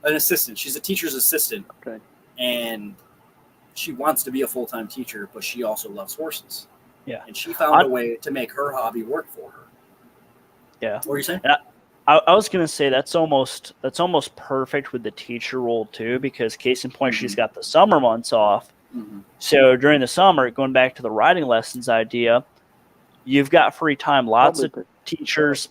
S3: an assistant. She's a teacher's assistant.
S2: Okay.
S3: And she wants to be a full-time teacher, but she also loves horses.
S1: Yeah.
S3: And she found a way to make her hobby work for her.
S1: Yeah.
S3: What were you saying?
S1: I was going to say that's almost perfect with the teacher role too, because case in point, she's got the summer months off. Mm-hmm. So during the summer, going back to the riding lessons idea, you've got free time. Lots of teachers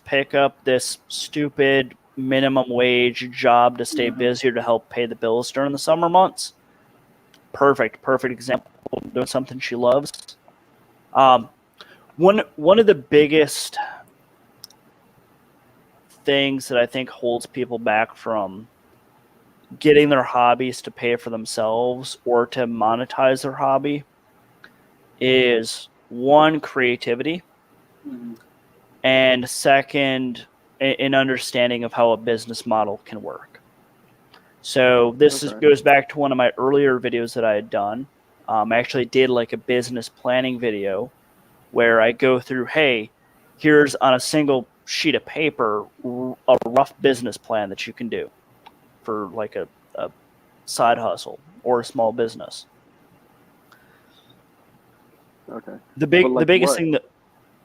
S1: pick up this stupid minimum wage job to stay busy or to help pay the bills during the summer months. Perfect example of doing something she loves. One of the biggest things that I think holds people back from getting their hobbies to pay for themselves or to monetize their hobby is, one, creativity, and second, an understanding of how a business model can work. So this goes back to one of my earlier videos that I had done. I actually did like a business planning video where I go through, hey, here's on a single sheet of paper a rough business plan that you can do for like a side hustle or a small business.
S2: Okay.
S1: The biggest thing that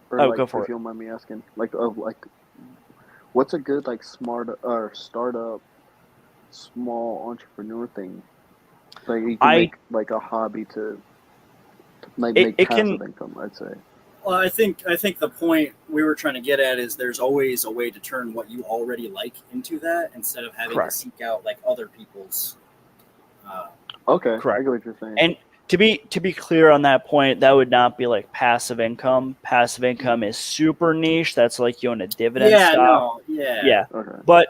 S1: go for it.
S2: If you don't mind me asking, what's a good like smart or startup small entrepreneur thing that you can make like a hobby to make passive income, I'd say.
S3: Well, I think the point we were trying to get at is there's always a way to turn what you already like into that instead of having to seek out like other people's.
S2: Okay,
S1: correct.
S2: I get what you're saying.
S1: And to be clear on that point, that would not be like passive income. Passive income is super niche. That's like you own a dividend stock. Yeah.
S2: Okay.
S1: But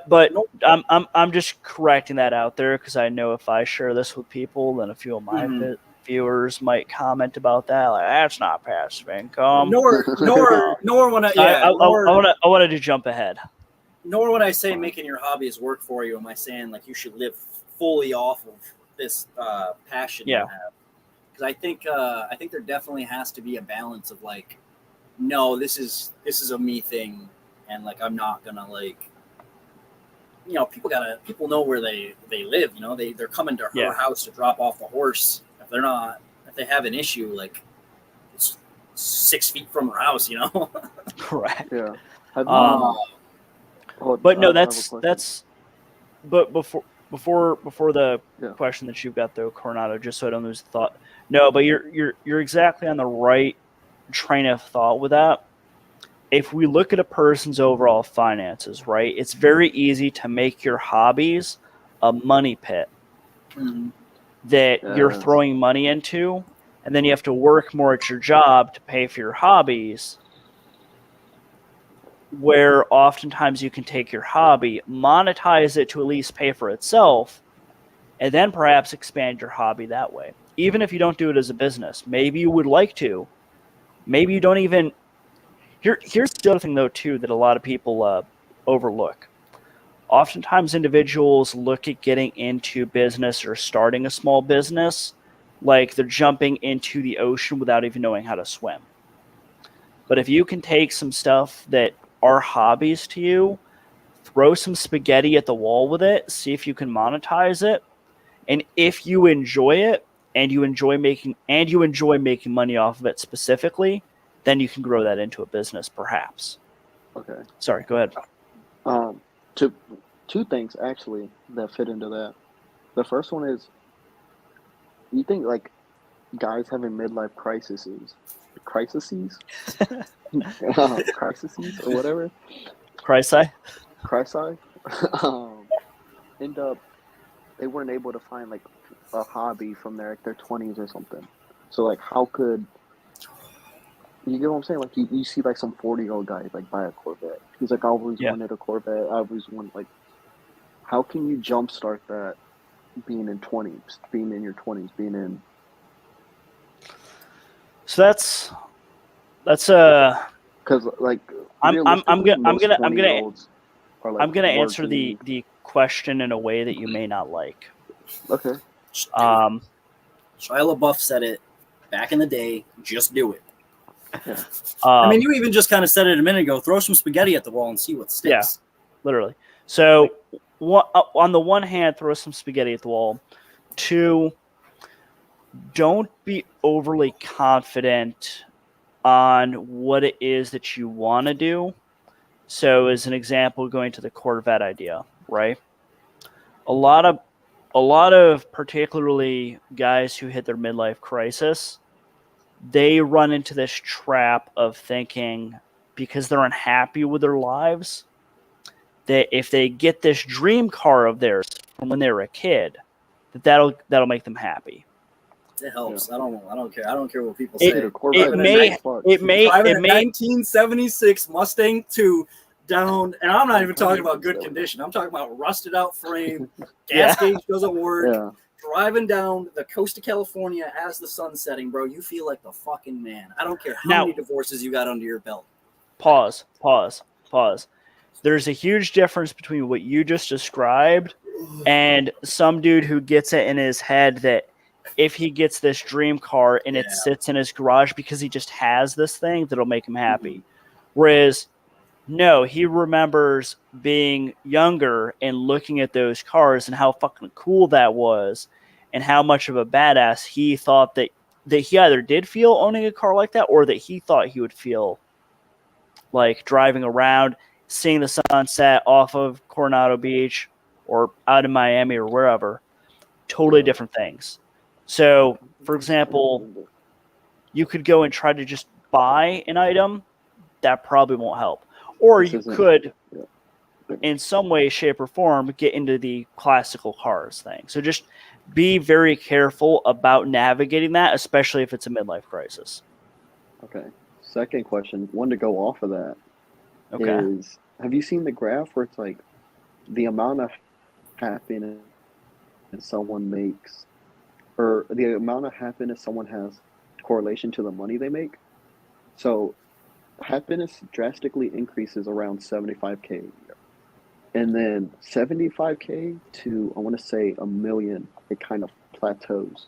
S1: I'm just correcting that out there because I know if I share this with people, then a few of my viewers might comment about that. Like, that's not passive income.
S3: Nor when
S1: I wanted to jump ahead.
S3: Nor when I say making your hobbies work for you, am I saying like you should live fully off of this passion you have. Because I think there definitely has to be a balance of like, no, this is a me thing, and like I'm not gonna like, people know where they live. They're coming to her house to drop off the horse. If they have an issue, like it's 6 feet from her house,
S1: Correct.
S2: Yeah.
S1: But no,
S2: I have a question.
S1: that's. But before the
S2: Yeah.
S1: question that you've got though, Coronado, just so I don't lose the thought. No, but you're exactly on the right train of thought with that. If we look at a person's overall finances, right, it's very easy to make your hobbies a money pit that you're
S2: Yes.
S1: throwing money into, and then you have to work more at your job to pay for your hobbies. Where oftentimes you can take your hobby, monetize it to at least pay for itself, and then perhaps expand your hobby that way. Even if you don't do it as a business, maybe you would like to. Maybe you don't even. Here's the other thing, though, too, that a lot of people overlook. Oftentimes, individuals look at getting into business or starting a small business like they're jumping into the ocean without even knowing how to swim. But if you can take some stuff that are hobbies to you, throw some spaghetti at the wall with it, see if you can monetize it, and if you enjoy it and you enjoy making money off of it specifically, then you can grow that into a business, perhaps.
S2: Okay.
S1: Sorry, go ahead.
S2: Two things actually that fit into that. The first one is, you think like guys having midlife crises or whatever,
S1: Chrisi?
S2: end up they weren't able to find like a hobby from their 20s or something. So like, how could you get what I'm saying? Like you see like some 40-year-old guy like buy a Corvette. He's like, I always wanted a Corvette. I always wanted, like, how can you jumpstart that being in your 20s, being in.
S1: So that's
S2: because like
S1: I'm gonna
S2: 20-year-olds are like
S1: I'm gonna answer
S2: working.
S1: the question in a way that you may not like.
S2: Okay.
S3: Shia LaBeouf said it back in the day. Just do it.
S2: Yeah.
S3: I mean, you even just kind of said it a minute ago. Throw some spaghetti at the wall and see what sticks.
S1: Yeah, literally. So, on the one hand, throw some spaghetti at the wall. Two, don't be overly confident on what it is that you want to do. So, as an example, going to the Corvette idea, right? A lot of particularly guys who hit their midlife crisis, they run into this trap of thinking, because they're unhappy with their lives, that if they get this dream car of theirs from when they were a kid, that'll make them happy.
S3: It helps. Yeah. I don't care. I don't care what people say.
S1: It may
S3: 1976 Mustang 2 down, and I'm not even talking about good condition. I'm talking about rusted out frame, gas gauge doesn't work. Yeah. Driving down the coast of California as the sun's setting, bro, you feel like the fucking man. I don't care how many divorces you got under your belt.
S1: Pause. There's a huge difference between what you just described and some dude who gets it in his head that if he gets this dream car and it sits in his garage because he just has this thing, that'll make him happy. Mm-hmm. Whereas, no, he remembers being younger and looking at those cars and how fucking cool that was and how much of a badass he thought that he either did feel owning a car like that or that he thought he would feel like driving around, seeing the sunset off of Coronado Beach or out in Miami or wherever. Totally different things. So, for example, you could go and try to just buy an item. That probably won't help. Or you could, in some way, shape, or form, get into the classical cars thing. So just be very careful about navigating that, especially if it's a midlife crisis.
S2: Okay. Second question, one to go off of that, is, have you seen the graph where it's like the amount of happiness someone makes, or the amount of happiness someone has correlation to the money they make? So happiness drastically increases around 75K, and then 75K to, I want to say, $1 million, it kind of plateaus.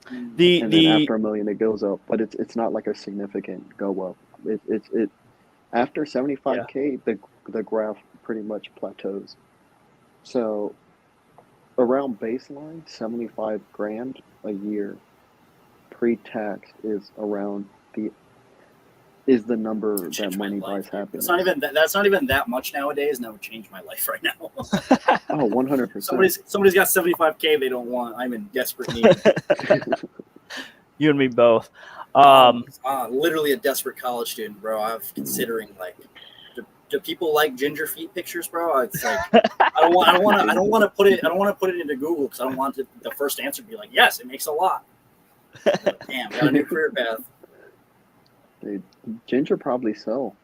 S2: And then after $1 million it goes up, but it's not like a significant go up. It after 75K the graph pretty much plateaus. So around baseline 75 grand a year pre-tax is around the is the number that
S3: Change my
S2: money
S3: life.
S2: buys happiness.
S3: That's not even that much nowadays, and that would change my life right now.
S2: Oh, 100%.
S3: Somebody's got $75K they don't want. I'm in desperate need.
S1: You and me both.
S3: Literally a desperate college student, bro. I'm considering like, do people like ginger feet pictures, bro? It's like I don't want to put it into Google because I don't want the first answer to be like, yes, it makes a lot. Damn, got a new career path.
S2: Dude, ginger probably sell.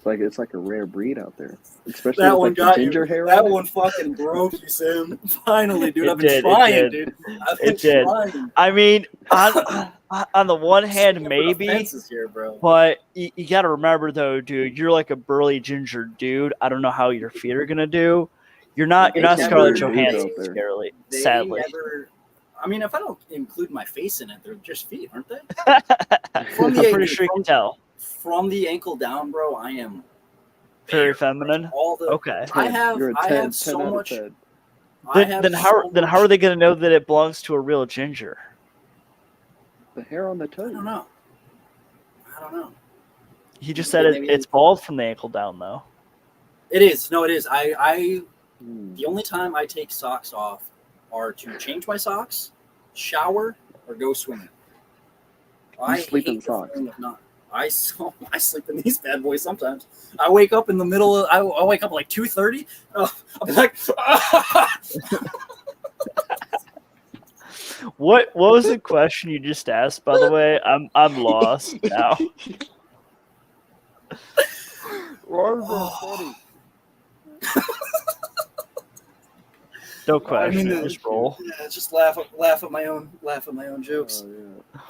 S2: It's like a rare breed out there, especially
S3: That
S2: with,
S3: one
S2: like,
S3: got
S2: the ginger
S3: you.
S2: hair.
S3: That
S2: on it.
S3: one fucking broke you, Sam. Finally, dude.
S1: It
S3: I've been
S1: did,
S3: trying, dude. I've been
S1: did.
S3: trying.
S1: I mean, on the one hand, maybe,
S3: Here, bro.
S1: but you got to remember though, dude, you're like a burly ginger dude. I don't know how your feet are gonna do. You're not Scarlett Johansson, sadly.
S3: I mean, if I don't include my face in it, they're just feet, aren't they?
S1: I'm pretty sure you can tell.
S3: From the ankle down, bro, I am
S1: Very feminine.
S2: You're
S3: I
S2: a
S3: have
S2: 10
S3: so
S2: out of
S3: much.
S2: 10.
S1: Then how are they going to know that it belongs to a real ginger?
S2: The hair on the toe.
S3: I don't know.
S1: He just said it's bald from the ankle down, though.
S3: It is. No, it is. The only time I take socks off are to change my socks, shower, or go swimming.
S2: You sleep in socks.
S3: I sleep in these bad boys sometimes. I wake up in the middle of. I wake up at like 2:30. I'll be like.
S1: What was the question you just asked? By the way, I'm lost now.
S2: Why is that funny?
S1: No question. Just roll.
S3: Yeah, just laugh at my own jokes.
S2: Oh,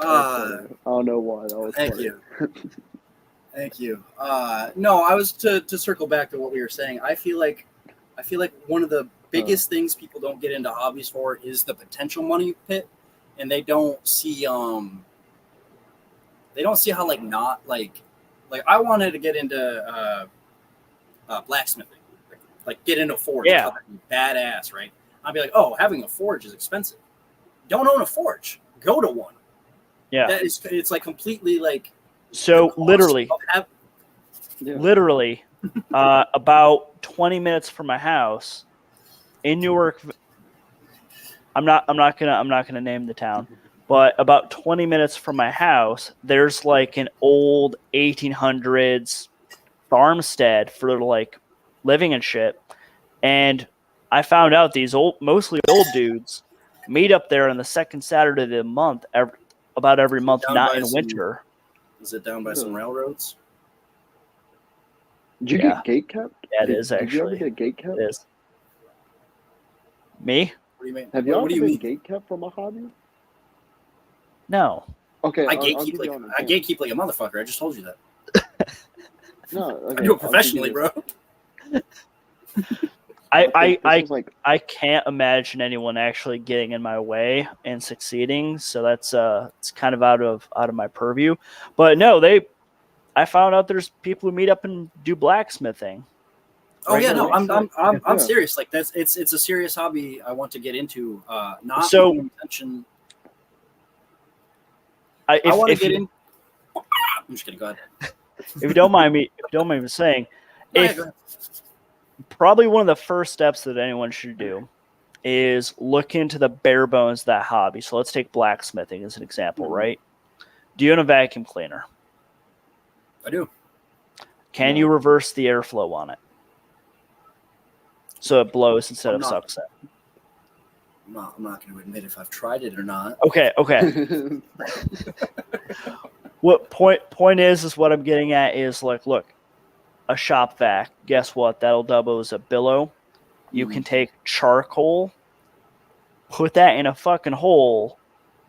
S2: yeah. I don't know why. That was
S3: Thank
S2: funny.
S3: you. Thank you. No, I was to circle back to what we were saying. I feel like one of the biggest things people don't get into hobbies for is the potential money pit, and they don't see how like I wanted to get into blacksmithing, like get into forge.
S1: Yeah.
S3: Badass, right? I'd be like, oh, having a forge is expensive. Don't own a forge. Go to one.
S1: Yeah.
S3: It's like completely like.
S1: So literally, about 20 minutes from my house in Newark. I'm not gonna name the town, but about 20 minutes from my house, there's like an old 1800s farmstead for like living and shit. And I found out these mostly old dudes meet up there on the second Saturday of the month, about every month, not in winter.
S3: Is it down by some railroads?
S2: Did you get gate kept?
S1: Yeah, it is actually.
S2: Did you ever get gate kept?
S1: It is. Me?
S3: What do you mean?
S2: Have you ever
S3: what do you
S2: been
S3: mean?
S2: gate kept from a hobby?
S1: No.
S2: Okay,
S3: I gatekeep like a motherfucker. I just told you that.
S2: No, okay.
S3: I do it professionally, bro.
S1: I can't imagine anyone actually getting in my way and succeeding, so that's it's kind of out of my purview. But no, I found out there's people who meet up and do blacksmithing.
S3: Oh yeah, no, I'm serious. Like it's a serious hobby I want to get into. Not
S1: so
S3: intention.
S1: I want to
S3: get in. I'm just kidding. Go ahead.
S1: If you don't mind me saying, probably one of the first steps that anyone should do is look into the bare bones of that hobby. So let's take blacksmithing as an example, right? Do you own a vacuum cleaner?
S3: I do.
S1: Can you reverse the airflow on it so it blows instead of sucks in?
S3: I'm not going to admit if I've tried it or not.
S1: Okay. What point is what I'm getting at is like, look, a shop vac. Guess what? That'll double as a billow. You can take charcoal, put that in a fucking hole,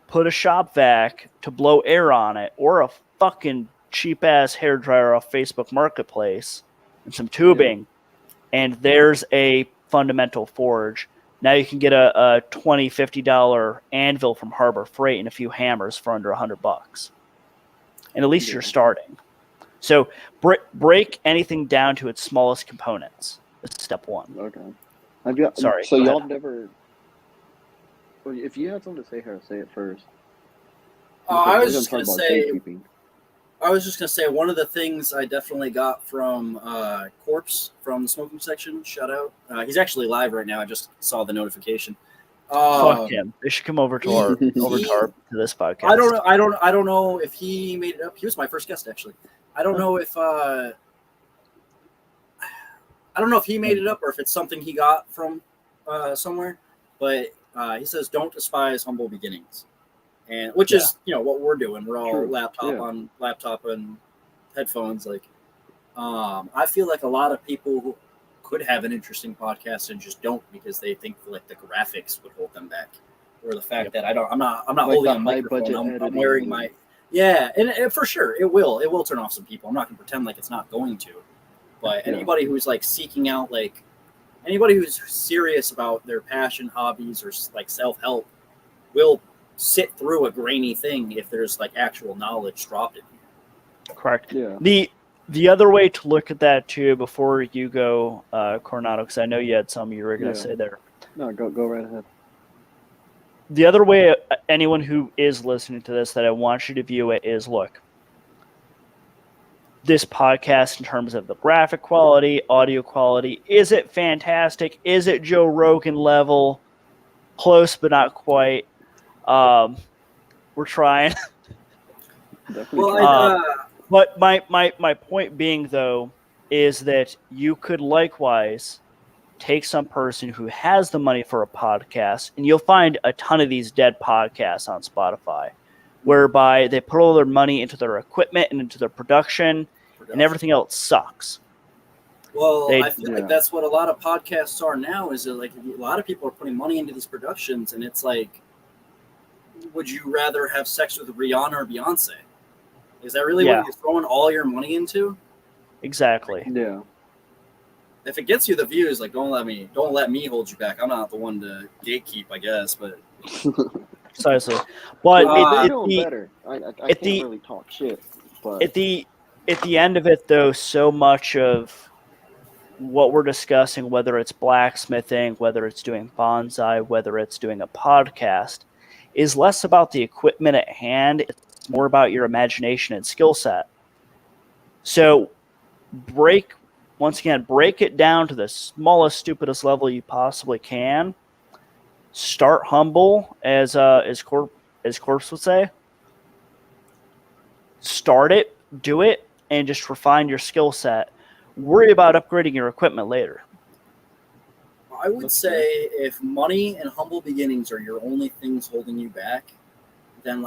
S1: put a shop vac to blow air on it, or a fucking cheap ass hairdryer off Facebook Marketplace and some tubing, and there's a fundamental forge. Now you can get a $20, $50 anvil from Harbor Freight and a few hammers for under $100. And at least you're starting. So break anything down to its smallest components. That's step one.
S2: Okay.
S1: Sorry.
S2: So y'all never. Well, if you had something to say here, say it first.
S3: I was just going to say. I was just gonna say one of the things I definitely got from Corpse from the smoking section. Shout out. He's actually live right now. I just saw the notification.
S1: Fuck him. They should come over to our to this podcast.
S3: I don't know if he made it up. He was my first guest actually. I don't know if he made it up or if it's something he got from somewhere. But he says, "Don't despise humble beginnings," and which is what we're doing. We're all laptop and headphones. Like, I feel like a lot of people who could have an interesting podcast and just don't because they think like the graphics would hold them back, or the fact that I'm not like holding a microphone. I'm wearing my and for sure it will turn off some people. I'm not gonna pretend like it's not going to, but anybody who's like seeking out like anybody who's serious about their passion, hobbies, or like self-help will sit through a grainy thing if there's like actual knowledge dropped in here.
S1: Correct.
S2: Yeah.
S1: The other way to look at that too, before you go, Coronado, because I know you had something you were going to say there.
S2: No, go right ahead.
S1: The other way, anyone who is listening to this, that I want you to view it is, look, this podcast in terms of the graphic quality, audio quality, is it fantastic? Is it Joe Rogan level? Close, but not quite. We're trying. But my point being, though, is that you could likewise take some person who has the money for a podcast, and you'll find a ton of these dead podcasts on Spotify, whereby they put all their money into their equipment and into their production, and everything else sucks.
S3: Well, I feel like that's what a lot of podcasts are now, is that like a lot of people are putting money into these productions, and it's like, would you rather have sex with Rihanna or Beyonce? Is that really what you're throwing all your money into? Exactly.
S2: Yeah.
S3: If it gets you the views, like don't let me hold you back. I'm not the one to gatekeep, I guess, but
S1: precisely. But
S2: they're doing better. I can't really talk shit. But
S1: at the end of it, though, so much of what we're discussing, whether it's blacksmithing, whether it's doing bonsai, whether it's doing a podcast, is less about the equipment at hand. It's more about your imagination and skill set. So break it down to the smallest, stupidest level you possibly can. Start humble, as Corpse would say. Start it, do it, and just refine your skill set. Worry about upgrading your equipment later.
S3: I would say if money and humble beginnings are your only things holding you back, then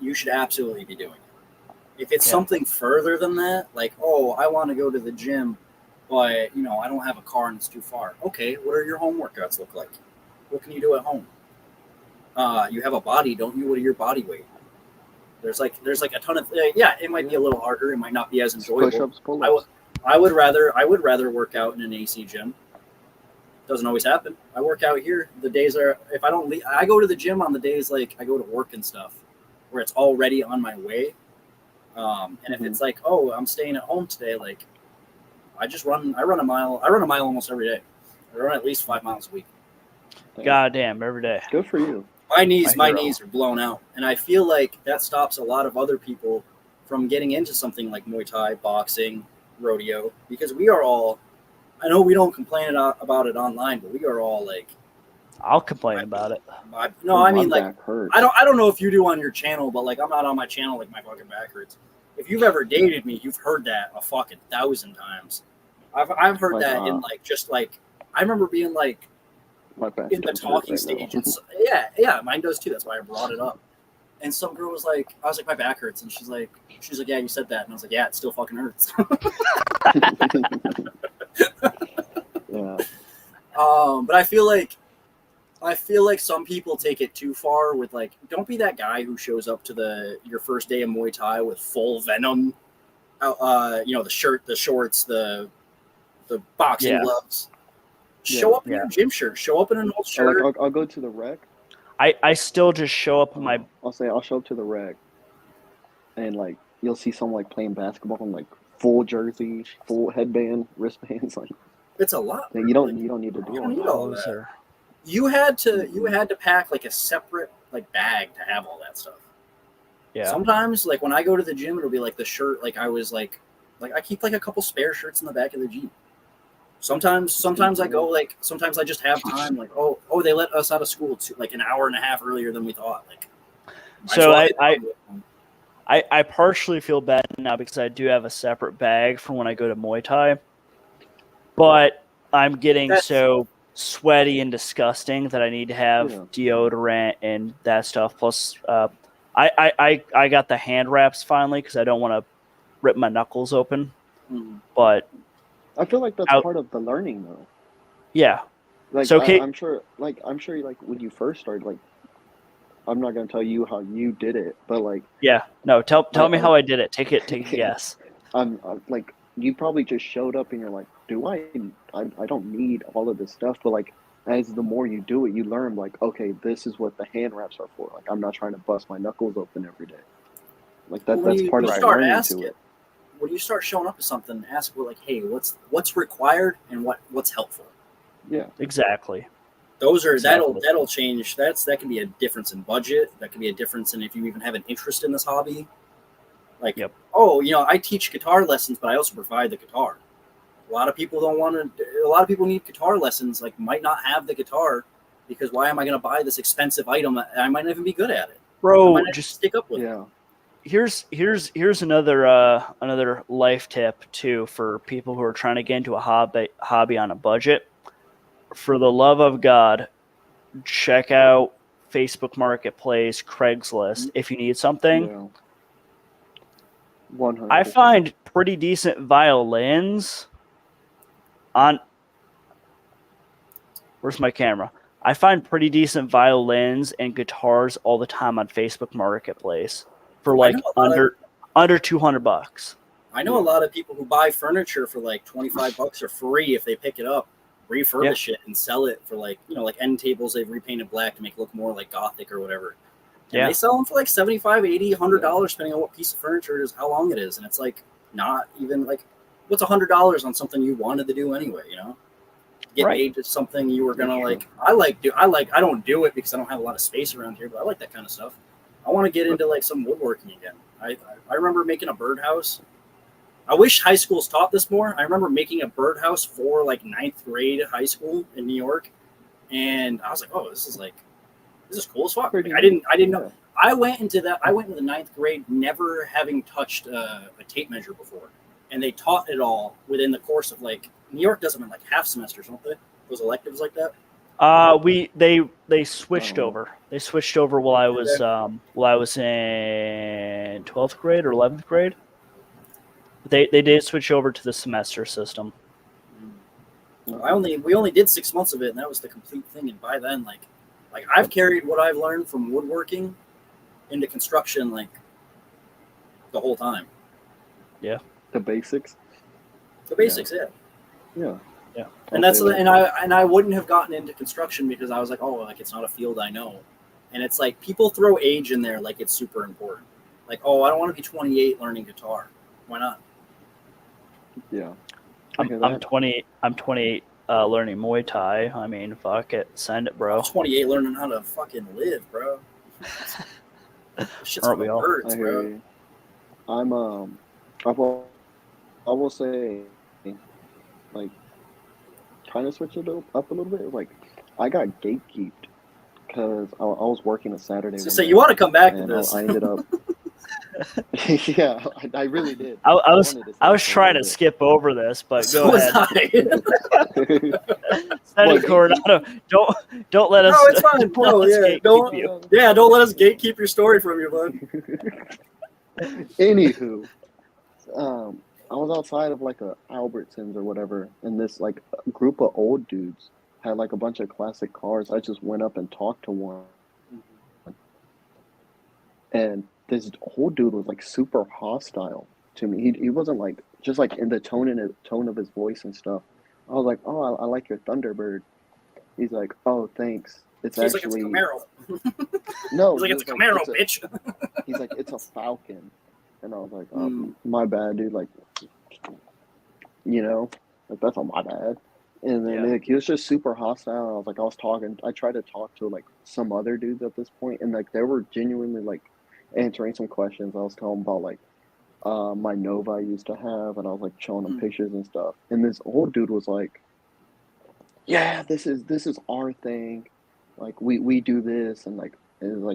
S3: you should absolutely be doing it. If it's something further than that, like, oh, I want to go to the gym, but I don't have a car and it's too far. Okay, what are your home workouts look like? What can you do at home? You have a body, don't you? What are your body weight? There's like a ton of it might be a little harder, it might not be as enjoyable.
S2: Push-ups, pull-ups.
S3: I would rather work out in an AC gym. Doesn't always happen. I work out here. The days are, if I don't leave, I go to the gym on the days like I go to work and stuff, where it's already on my way. And if it's like, oh, I'm staying at home today, like I run a mile almost every day. I run at least 5 miles a week.
S1: Goddamn, every day.
S2: Good for you.
S3: My knees are blown out, and I feel like that stops a lot of other people from getting into something like Muay Thai, boxing, rodeo, because we are all. I know we don't complain about it online, but we are all like.
S1: I'll complain about it.
S3: I don't know if you do on your channel, but like I'm not on my channel, like my fucking back hurts. If you've ever dated me, you've heard that a fucking 1,000 times. I've heard that in like just like I remember being like in the talking stage. Yeah, mine does too. That's why I brought it up. And some girl was like, I was like, my back hurts, and she's like, yeah, you said that, and I was like, yeah, it still fucking hurts.
S2: Yeah.
S3: But I feel like some people take it too far with like, don't be that guy who shows up to your first day of Muay Thai with full Venom, the shirt, the shorts, the boxing gloves. Show up in your gym shirt. Show up in an old shirt.
S2: Like, I'll go to the rec.
S1: I still just show up in my.
S2: I'll show up to the rec, and like you'll see someone like playing basketball in like full jersey, full headband, wristbands. Like
S3: it's a lot.
S2: You don't need to do
S3: all that. You had to pack like a separate like bag to have all that stuff.
S1: Yeah.
S3: Sometimes, like when I go to the gym, it'll be like the shirt. Like I was like I keep like a couple spare shirts in the back of the Jeep. Sometimes I go like sometimes I just have time. Like oh they let us out of school like an hour and a half earlier than we thought. Like
S1: so I partially feel bad now because I do have a separate bag for when I go to Muay Thai, but I'm getting so sweaty and disgusting that I need to have deodorant and that stuff. Plus, I got the hand wraps finally because I don't want to rip my knuckles open. But
S2: I feel like that's part of the learning, though.
S1: Yeah.
S2: Like
S1: so
S2: I'm sure like when you first started, like I'm not gonna tell you how you did it, but like
S1: tell me how I did it. Take a guess.
S2: I'm like you probably just showed up and you're like, I don't need all of this stuff, but like as the more you do it, you learn like, okay, this is what the hand wraps are for. Like I'm not trying to bust my knuckles open every day. Like that's part of the learning to it.
S3: When you start showing up to something, ask like, hey, what's required and what's helpful.
S2: Yeah,
S1: exactly.
S3: Those are that'll change. That can be a difference in budget. That can be a difference in if you even have an interest in this hobby. Like, I teach guitar lessons, but I also provide the guitar. A lot of people don't want to. A lot of people need guitar lessons. Like, might not have the guitar because why am I going to buy this expensive item? I might not even be good at it.
S1: Bro, just
S3: stick up with it.
S1: Here's another life tip too for people who are trying to get into a hobby on a budget. For the love of God, check out Facebook Marketplace, Craigslist if you need something.
S2: Yeah. 100%.
S1: I find pretty decent violins on. Where's my camera? I find pretty decent violins and guitars all the time on Facebook Marketplace for like under $200.
S3: I know a lot of people who buy furniture for like $25 or free if they pick it up, refurbish it, and sell it for like end tables they've repainted black to make it look more like Gothic or whatever. And they sell them for like $75, $80, $100 depending on what piece of furniture it is, how long it is, and it's like not even like what's $100 on something you wanted to do anyway, Get paid to something you were gonna like. I don't do it because I don't have a lot of space around here, but I like that kind of stuff. I want to get into like some woodworking again. I remember making a birdhouse. I wish high schools taught this more. I remember making a birdhouse for like 9th grade high school in New York, and I was like, oh, this is cool as fuck. Like, I didn't know. I went into the 9th grade never having touched a tape measure before, and they taught it all within the course of like. New York does them in like half semesters, don't they? Those electives like that.
S1: They switched over. They switched over while I was in 12th grade or 11th grade. They did switch over to the semester system.
S3: We only did 6 months of it, and that was the complete thing. And by then, like I've carried what I've learned from woodworking into construction like the whole time.
S2: Yeah, the basics.
S3: Yeah. And I wouldn't have gotten into construction because I was like, oh, like it's not a field I know. And it's like people throw age in there like it's super important. Like, oh, I don't want to be 28 learning guitar. Why not?
S2: Yeah.
S1: I'm 28 learning Muay Thai. I mean, fuck it. Send it, bro.
S3: I'm 28 learning how to fucking live, bro. Shit's
S1: Aren't we all?
S3: Birds, bro.
S2: I will say, like, trying to switch it up a little bit. Like, I got gatekeeped because I was working a Saturday.
S3: So you want to come back to this?
S2: I ended up. Yeah, I really did.
S1: I was trying to skip over this, but go ahead. Senator Coronado, don't let us.
S3: No, it's fine. Don't let us gatekeep your story from you, bud.
S2: Anywho, I was outside of like a Albertsons or whatever, and this like group of old dudes had like a bunch of classic cars. I just went up and talked to one, and this old dude was like super hostile to me. He wasn't like just like in the tone of his voice and stuff. I was like, oh, I like your Thunderbird. He's like, oh, thanks. It's actually
S3: like it's a Camaro.
S2: No,
S3: he's like it's a Camaro, bitch.
S2: He's like, it's a Falcon. And I was like, my bad, dude. Like, like that's not my bad. And then like, he was just super hostile. I tried to talk to like some other dudes at this point, and like they were genuinely like answering some questions. I was telling them about like my Nova I used to have, and I was like showing them pictures and stuff. And this old dude was like, "Yeah, this is our thing. Like we do this," and like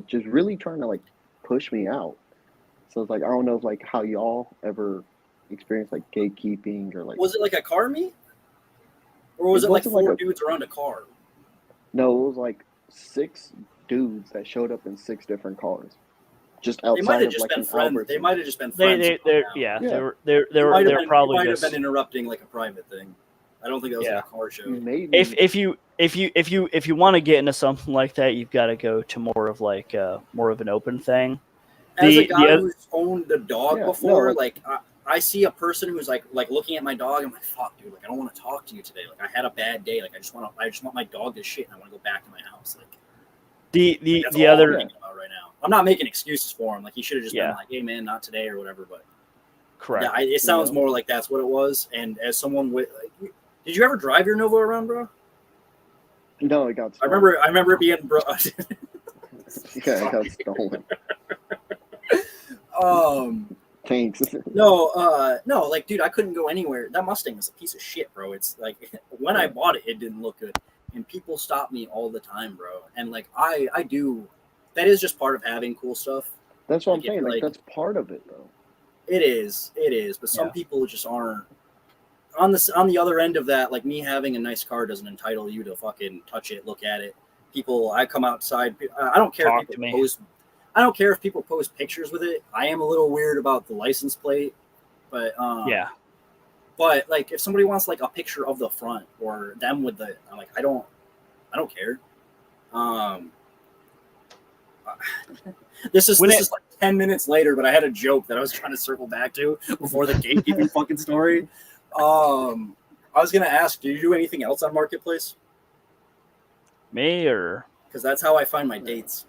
S2: just really trying to like push me out. So it's like I don't know if like how y'all ever experienced like gatekeeping or like.
S3: Was it like a car meet, or was it like
S2: wasn't
S3: four dudes around a car?
S2: No, it was like 6 dudes that showed up in 6 different cars, just outside
S3: They might have
S2: of
S3: just
S2: like
S3: been
S2: an
S3: friends.
S2: Albertsons.
S3: They might have just been friends.
S1: They were probably
S3: might
S1: just
S3: have been interrupting like a private thing. I don't think that was like a car show.
S2: Maybe.
S1: if you want to get into something like that, you've got to go to more of like more of an open thing.
S3: As a guy who's owned a dog before,
S2: no,
S3: like I see a person who's like looking at my dog. I'm like, fuck, dude. Like I don't want to talk to you today. Like I had a bad day. Like I just want my dog to shit, and I want to go back to my house. Like that's
S1: the
S3: all
S1: other
S3: I'm thinking about right now. I'm not making excuses for him. Like he should have just been like, hey man, not today or whatever. But
S1: correct.
S3: Yeah, it sounds more like that's what it was. And as someone with, like, did you ever drive your Nova around, bro?
S2: No, it got
S3: stolen. I remember it being bro.
S2: Yeah, it got stolen. Thanks.
S3: No, like, dude, I couldn't go anywhere. That Mustang was a piece of shit, bro. It's like when I bought it, it didn't look good, and people stop me all the time, bro. And like, I do. That is just part of having cool stuff.
S2: That's what I'm saying. Like that's part of it, though.
S3: It is. But some people just aren't. On the other end of that, like me having a nice car doesn't entitle you to fucking touch it, look at it. People, I come outside. I don't care if people post. I don't care if people post pictures with it. I am a little weird about the license plate, but
S1: yeah.
S3: But like, if somebody wants like a picture of the front or them with the, I'm like, I don't care. This is like 10 minutes later, but I had a joke that I was trying to circle back to before the gatekeeping fucking story. I was gonna ask, do you do anything else on Marketplace?
S1: Me or?
S3: Because that's how I find my dates.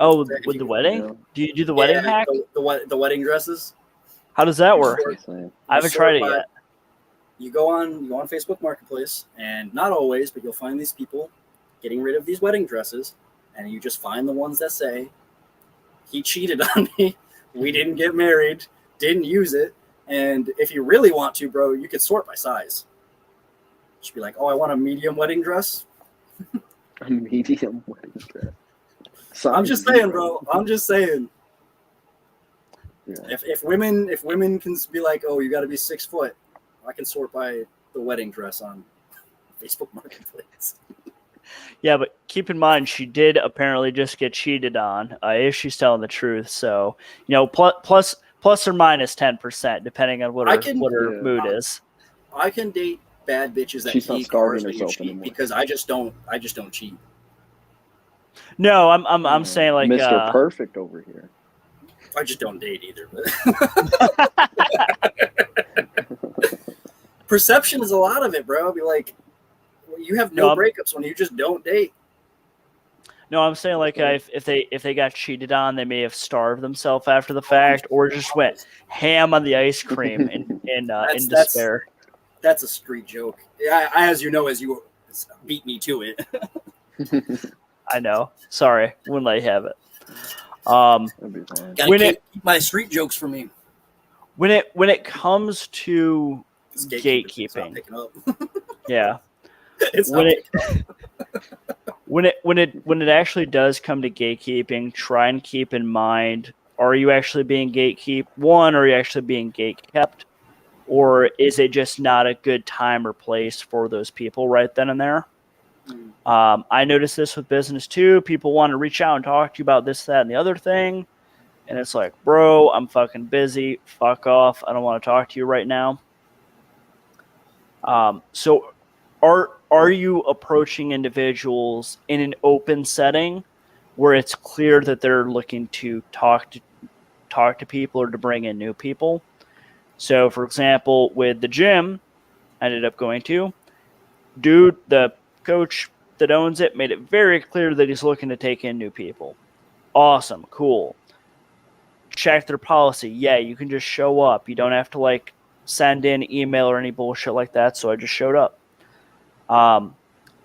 S1: Oh, with the wedding? Yeah. Do you do the wedding hack?
S3: The wedding dresses.
S1: How does that work? I haven't tried it yet.
S3: You go on Facebook Marketplace, and not always, but you'll find these people getting rid of these wedding dresses, and you just find the ones that say, he cheated on me, we didn't get married, didn't use it, and if you really want to, bro, you could sort by size. Just be like, oh, I want a medium wedding dress.
S2: A medium wedding dress.
S3: I'm just saying, bro. I'm just saying.
S2: Yeah.
S3: If women can be like, oh, you got to be 6 foot, I can sort by the wedding dress on Facebook Marketplace.
S1: Yeah, but keep in mind, she did apparently just get cheated on. If she's telling the truth, so plus or minus 10%, depending on what her mood is.
S3: I can date bad bitches that
S2: she's not starving herself anymore
S3: because I just don't cheat.
S1: No, I'm saying like
S2: Mr. Perfect over here.
S3: I just don't date either. Perception is a lot of it, bro. I'll be like, you have no breakups when you just don't date.
S1: No, I'm saying like if they got cheated on, they may have starved themselves after the fact, or just went ham on the ice cream in despair.
S3: That's a street joke. Yeah, as you beat me to it.
S1: I know. Sorry, wouldn't let you have it.
S3: Gotta keep my street jokes for me.
S1: When it comes to gatekeeping, yeah. When it actually does come to gatekeeping, try and keep in mind: are you actually being gatekept? One, are you actually being gatekept, or is it just not a good time or place for those people right then and there? I noticed this with business too. People want to reach out and talk to you about this, that, and the other thing. And it's like, bro, I'm fucking busy. Fuck off. I don't want to talk to you right now. So are you approaching individuals in an open setting where it's clear that they're looking to talk to people or to bring in new people? So, for example, with the gym I ended up going to, dude, the coach that owns it made it very clear that he's looking to take in new people. Awesome, cool. Check their policy. Yeah, you can just show up. You don't have to like send in email or any bullshit like that. So I just showed up.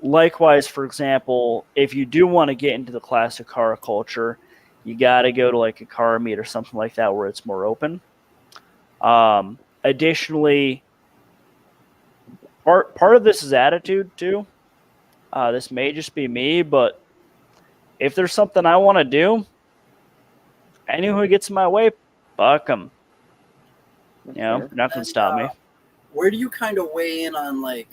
S1: Likewise, for example, if you do want to get into the classic car culture, you got to go to like a car meet or something like that where it's more open. Additionally, part of this is attitude too. This may just be me, but if there's something I want to do, anyone who gets in my way, fuck them. You know,
S2: fair.
S1: nothing can stop me.
S3: Where do you kind of weigh in on like?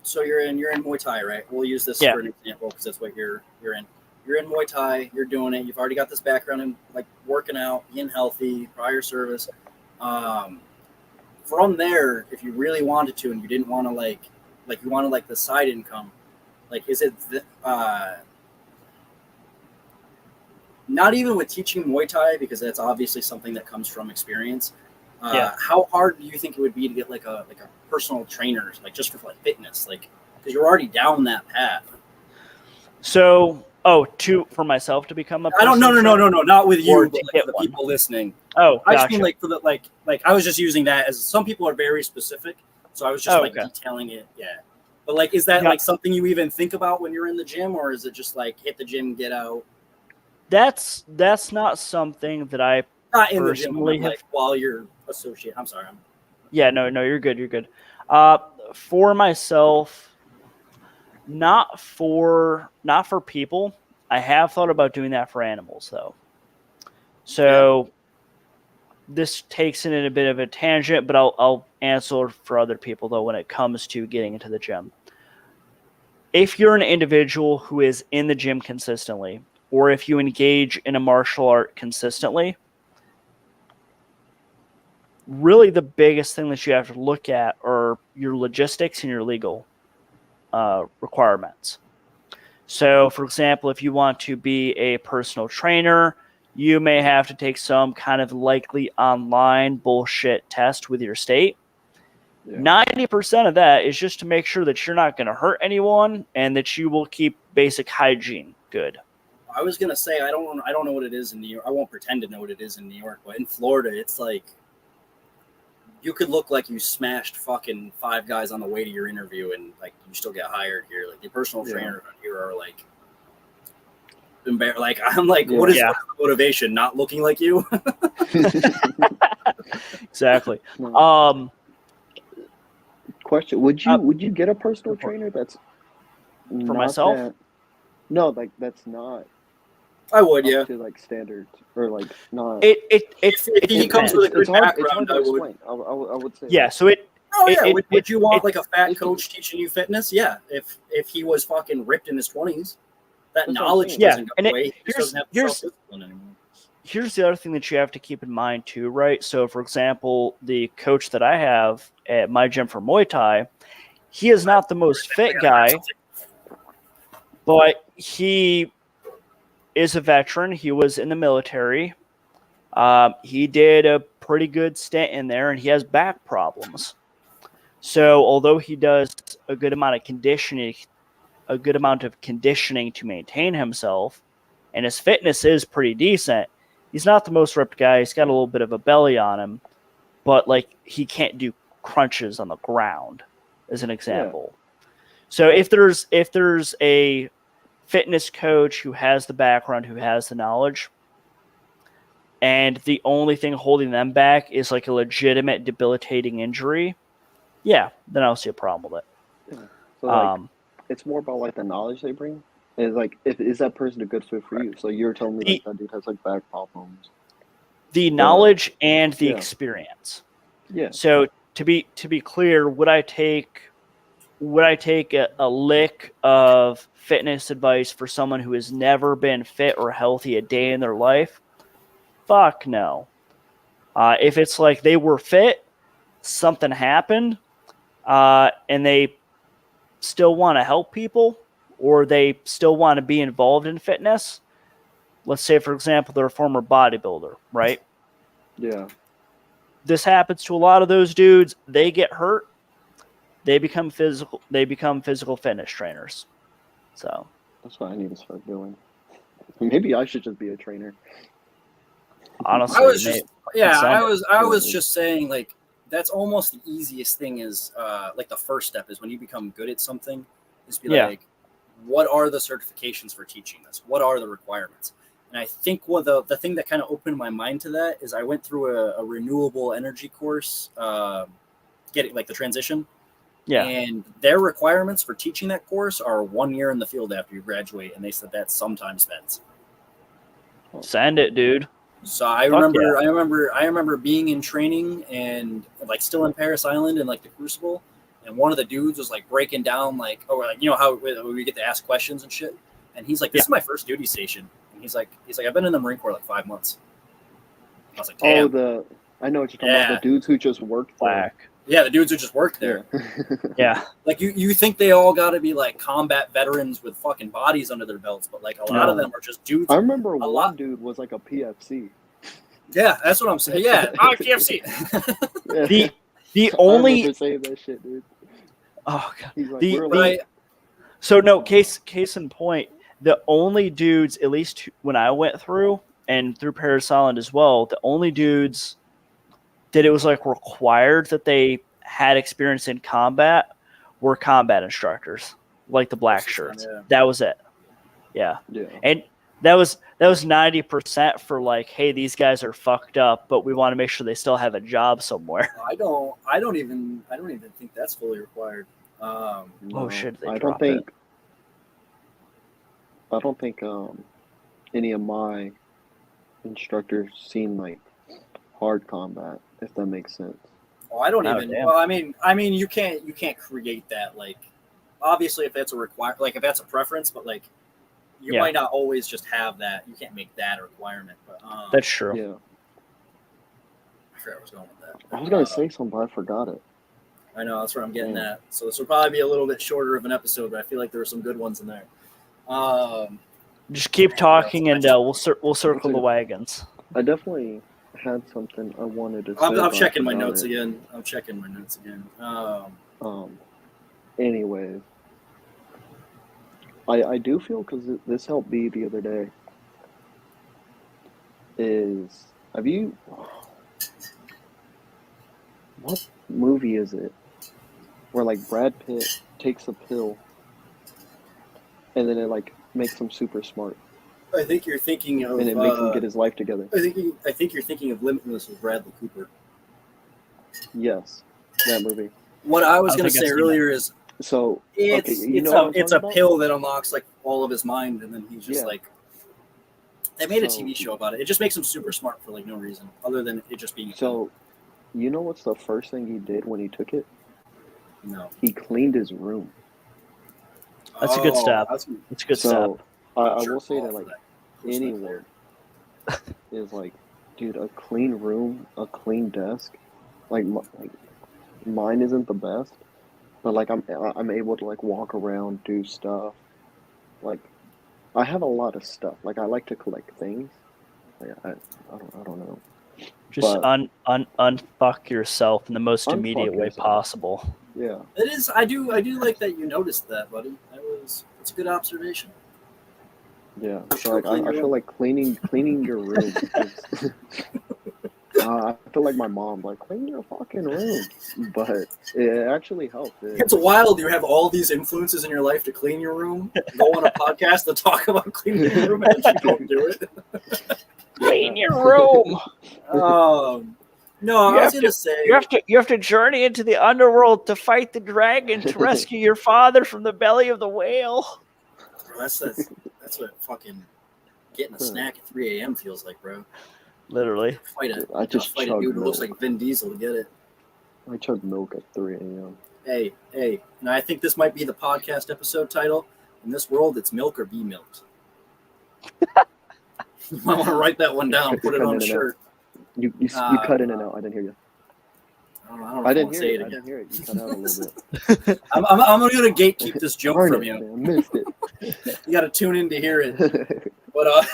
S3: So you're in Muay Thai, right? We'll use this for an example because that's what you're in. You're in Muay Thai. You're doing it. You've already got this background in like working out, being healthy, prior service. From there, if you really wanted to, and you didn't want to like you wanted like the side income, like is it not even with teaching Muay Thai because that's obviously something that comes from experience. How hard do you think it would be to get like a personal trainer, like just for like fitness, like because you're already down that path?
S1: So, for myself to become a
S3: I don't no, not with you, but like
S1: for
S3: the people listening.
S1: Oh,
S3: I
S1: gotcha.
S3: just mean like for the like I was just using that as some people are very specific, so I was just detailing it. Yeah, but like, is that like something you even think about when you're in the gym, or is it just like hit the gym, get out?
S1: That's not something that I
S3: not in the gym, like while you're associate. I'm sorry.
S1: Yeah, no, you're good. You're good. For myself, not for people. I have thought about doing that for animals though. So this takes it in a bit of a tangent, but I'll answer for other people though when it comes to getting into the gym. If you're an individual who is in the gym consistently, or if you engage in a martial art consistently, really the biggest thing that you have to look at are your logistics and your legal requirements. So, for example, if you want to be a personal trainer, you may have to take some kind of likely online bullshit test with your state. 90% of that is just to make sure that you're not going to hurt anyone and that you will keep basic hygiene good.
S3: I was going to say, I don't know what it is in New York. I won't pretend to know what it is in New York, but in Florida, it's like you could look like you smashed fucking 5 guys on the way to your interview and like you still get hired here. Like the personal trainer here are like embarrassed. Like I'm like, what is motivation? Not looking like you?
S1: Exactly.
S2: Question: Would you get a personal trainer that's
S1: for myself?
S2: That's not.
S3: I would,
S2: to like standards or like not.
S1: If
S3: he comes with a good background, I
S2: would say.
S1: Yeah. So
S3: would you want like a fat coach teaching you fitness? Yeah. If he was fucking ripped in his 20s, that knowledge doesn't go away. He doesn't have self-discipline anymore.
S1: Here's the other thing that you have to keep in mind too, right? So, for example, the coach that I have at my gym for Muay Thai, he is not the most fit guy, but he is a veteran. He was in the military. He did a pretty good stint in there, and he has back problems. So, although he does a good amount of conditioning to maintain himself, and his fitness is pretty decent, he's not the most ripped guy. He's got a little bit of a belly on him, but like he can't do crunches on the ground, as an example. Yeah. So if there's a fitness coach who has the background, who has the knowledge, and the only thing holding them back is like a legitimate debilitating injury, then I'll see a problem with it.
S2: Yeah. So it's more about like the knowledge they bring. And like, is that person a good fit for you? So you're telling me that dude has like back problems.
S1: The knowledge and the experience.
S2: Yeah.
S1: So to be clear, would I take a lick of fitness advice for someone who has never been fit or healthy a day in their life? Fuck no. If it's like they were fit, something happened, and they still want to help people, or they still want to be involved in fitness. Let's say, for example, they're a former bodybuilder, right?
S2: Yeah.
S1: This happens to a lot of those dudes. They get hurt. They become physical fitness trainers. So
S2: that's what I need to start doing. Maybe I should just be a trainer.
S1: Honestly,
S3: I was just saying, like, that's almost the easiest thing is like the first step is when you become good at something, is be like, what are the certifications for teaching this? What are the requirements? And I think the thing that kind of opened my mind to that is I went through a renewable energy course, getting like the transition.
S1: Yeah.
S3: And their requirements for teaching that course are 1 year in the field after you graduate, and they said that sometimes spends.
S1: Send it, dude.
S3: So I remember being in training and like still in Paris Island and like the Crucible, and one of the dudes was like breaking down like, oh, like, you know how we get to ask questions and shit, and he's like, this is my first duty station, and he's like, I've been in the Marine Corps like 5 months. I was like, damn.
S2: I know what you're talking about. The dudes who just worked there.
S3: Yeah, the dudes who just work there.
S1: Yeah.
S3: Like you think they all got to be like combat veterans with fucking bodies under their belts, but like a lot of them are just dudes.
S2: I remember one dude was like a PFC.
S3: Yeah, that's what I'm saying. Yeah, PFC.
S1: The only
S2: I remember saying that shit, dude.
S1: Oh god.
S2: He's like,
S1: so no, case in point, the only dudes, at least when I went through and through Paris Island as well, the only dudes that it was like required that they had experience in combat were combat instructors, like the black shirts. Yeah. That was it. Yeah. And that was 90% for like, hey, these guys are fucked up, but we want to make sure they still have a job somewhere.
S3: I don't even think that's fully required.
S1: Oh shit!
S2: I don't think any of my instructors seen like hard combat, if that makes sense.
S3: Oh, I don't even. Damn. Well, I mean, you can't create that. Like, obviously, if that's a if that's a preference, but like, you might not always just have that. You can't make that a requirement. But
S1: that's true.
S2: Yeah.
S3: I forgot where I was going with that.
S2: I was gonna say something, but I forgot it.
S3: I know, that's where I'm getting at. So this will probably be a little bit shorter of an episode, but I feel like there were some good ones in there.
S1: Just keep talking, and we'll circle the wagons.
S2: I definitely had something I wanted to say.
S3: I'm checking my notes again.
S2: Anyways, I do feel, because this helped me the other day, what movie is it where like Brad Pitt takes a pill and then it like makes him super smart?
S3: I think you're thinking of,
S2: and it makes him get his life together.
S3: I think you're thinking of Limitless with Bradley Cooper.
S2: Yes, that movie.
S3: What I was going to say earlier is,
S2: so
S3: it's a pill that unlocks like all of his mind, and then he's just like. They made a TV show about it. It just makes him super smart for like no reason other than it just being.
S2: So, you know what's the first thing he did when he took it?
S3: No.
S2: He cleaned his room.
S1: That's a good step. That's a good step.
S2: I will say that like anyone is like, dude, a clean room, a clean desk, like mine isn't the best, but like I'm able to like walk around, do stuff. Like I have a lot of stuff. Like I like to collect things. Like, I don't know.
S1: Just unfuck yourself in the most immediate way possible.
S2: Yeah.
S3: It is. I do like that you noticed that, buddy. It's a good observation.
S2: Yeah. So like, I feel like cleaning your room is, I feel like my mom, like, clean your fucking room. But it actually helps.
S3: It's wild. You have all these influences in your life to clean your room, go on a podcast to talk about cleaning your room, and you don't do it.
S1: Clean your room.
S3: No, I was gonna say
S1: you have to journey into the underworld to fight the dragon to rescue your father from the belly of the whale.
S3: Bro, that's what fucking getting a snack at 3 a.m. feels like, bro.
S1: Literally.
S3: Fight a dude who looks like Vin Diesel to get it.
S2: I chug milk at 3 a.m.
S3: Hey, and I think this might be the podcast episode title. In this world, it's milk or be milked. You might want to write that one down, put it on a shirt.
S2: You cut in and out. I didn't hear you.
S3: I didn't hear it.
S2: I didn't hear it. You cut out a little bit.
S3: I'm going to gatekeep this joke from you.
S2: Man, I missed it.
S3: You got to tune in to hear it. But
S2: I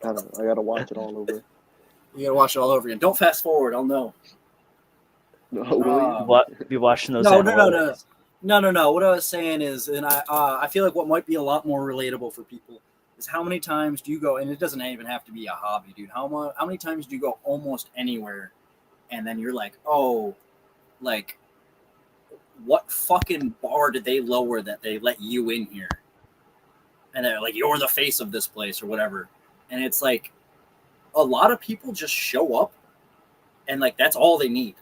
S2: got to watch it all over.
S3: You got to watch it all over again. Don't fast forward. I'll know.
S1: What? Be watching those?
S3: No. What I was saying is, and I feel like what might be a lot more relatable for people is how many times do you go, and it doesn't even have to be a hobby, dude. How many times do you go almost anywhere, and then you're like, oh, like, what fucking bar did they lower that they let you in here? And they're like, you're the face of this place or whatever. And it's like a lot of people just show up and like that's all they need.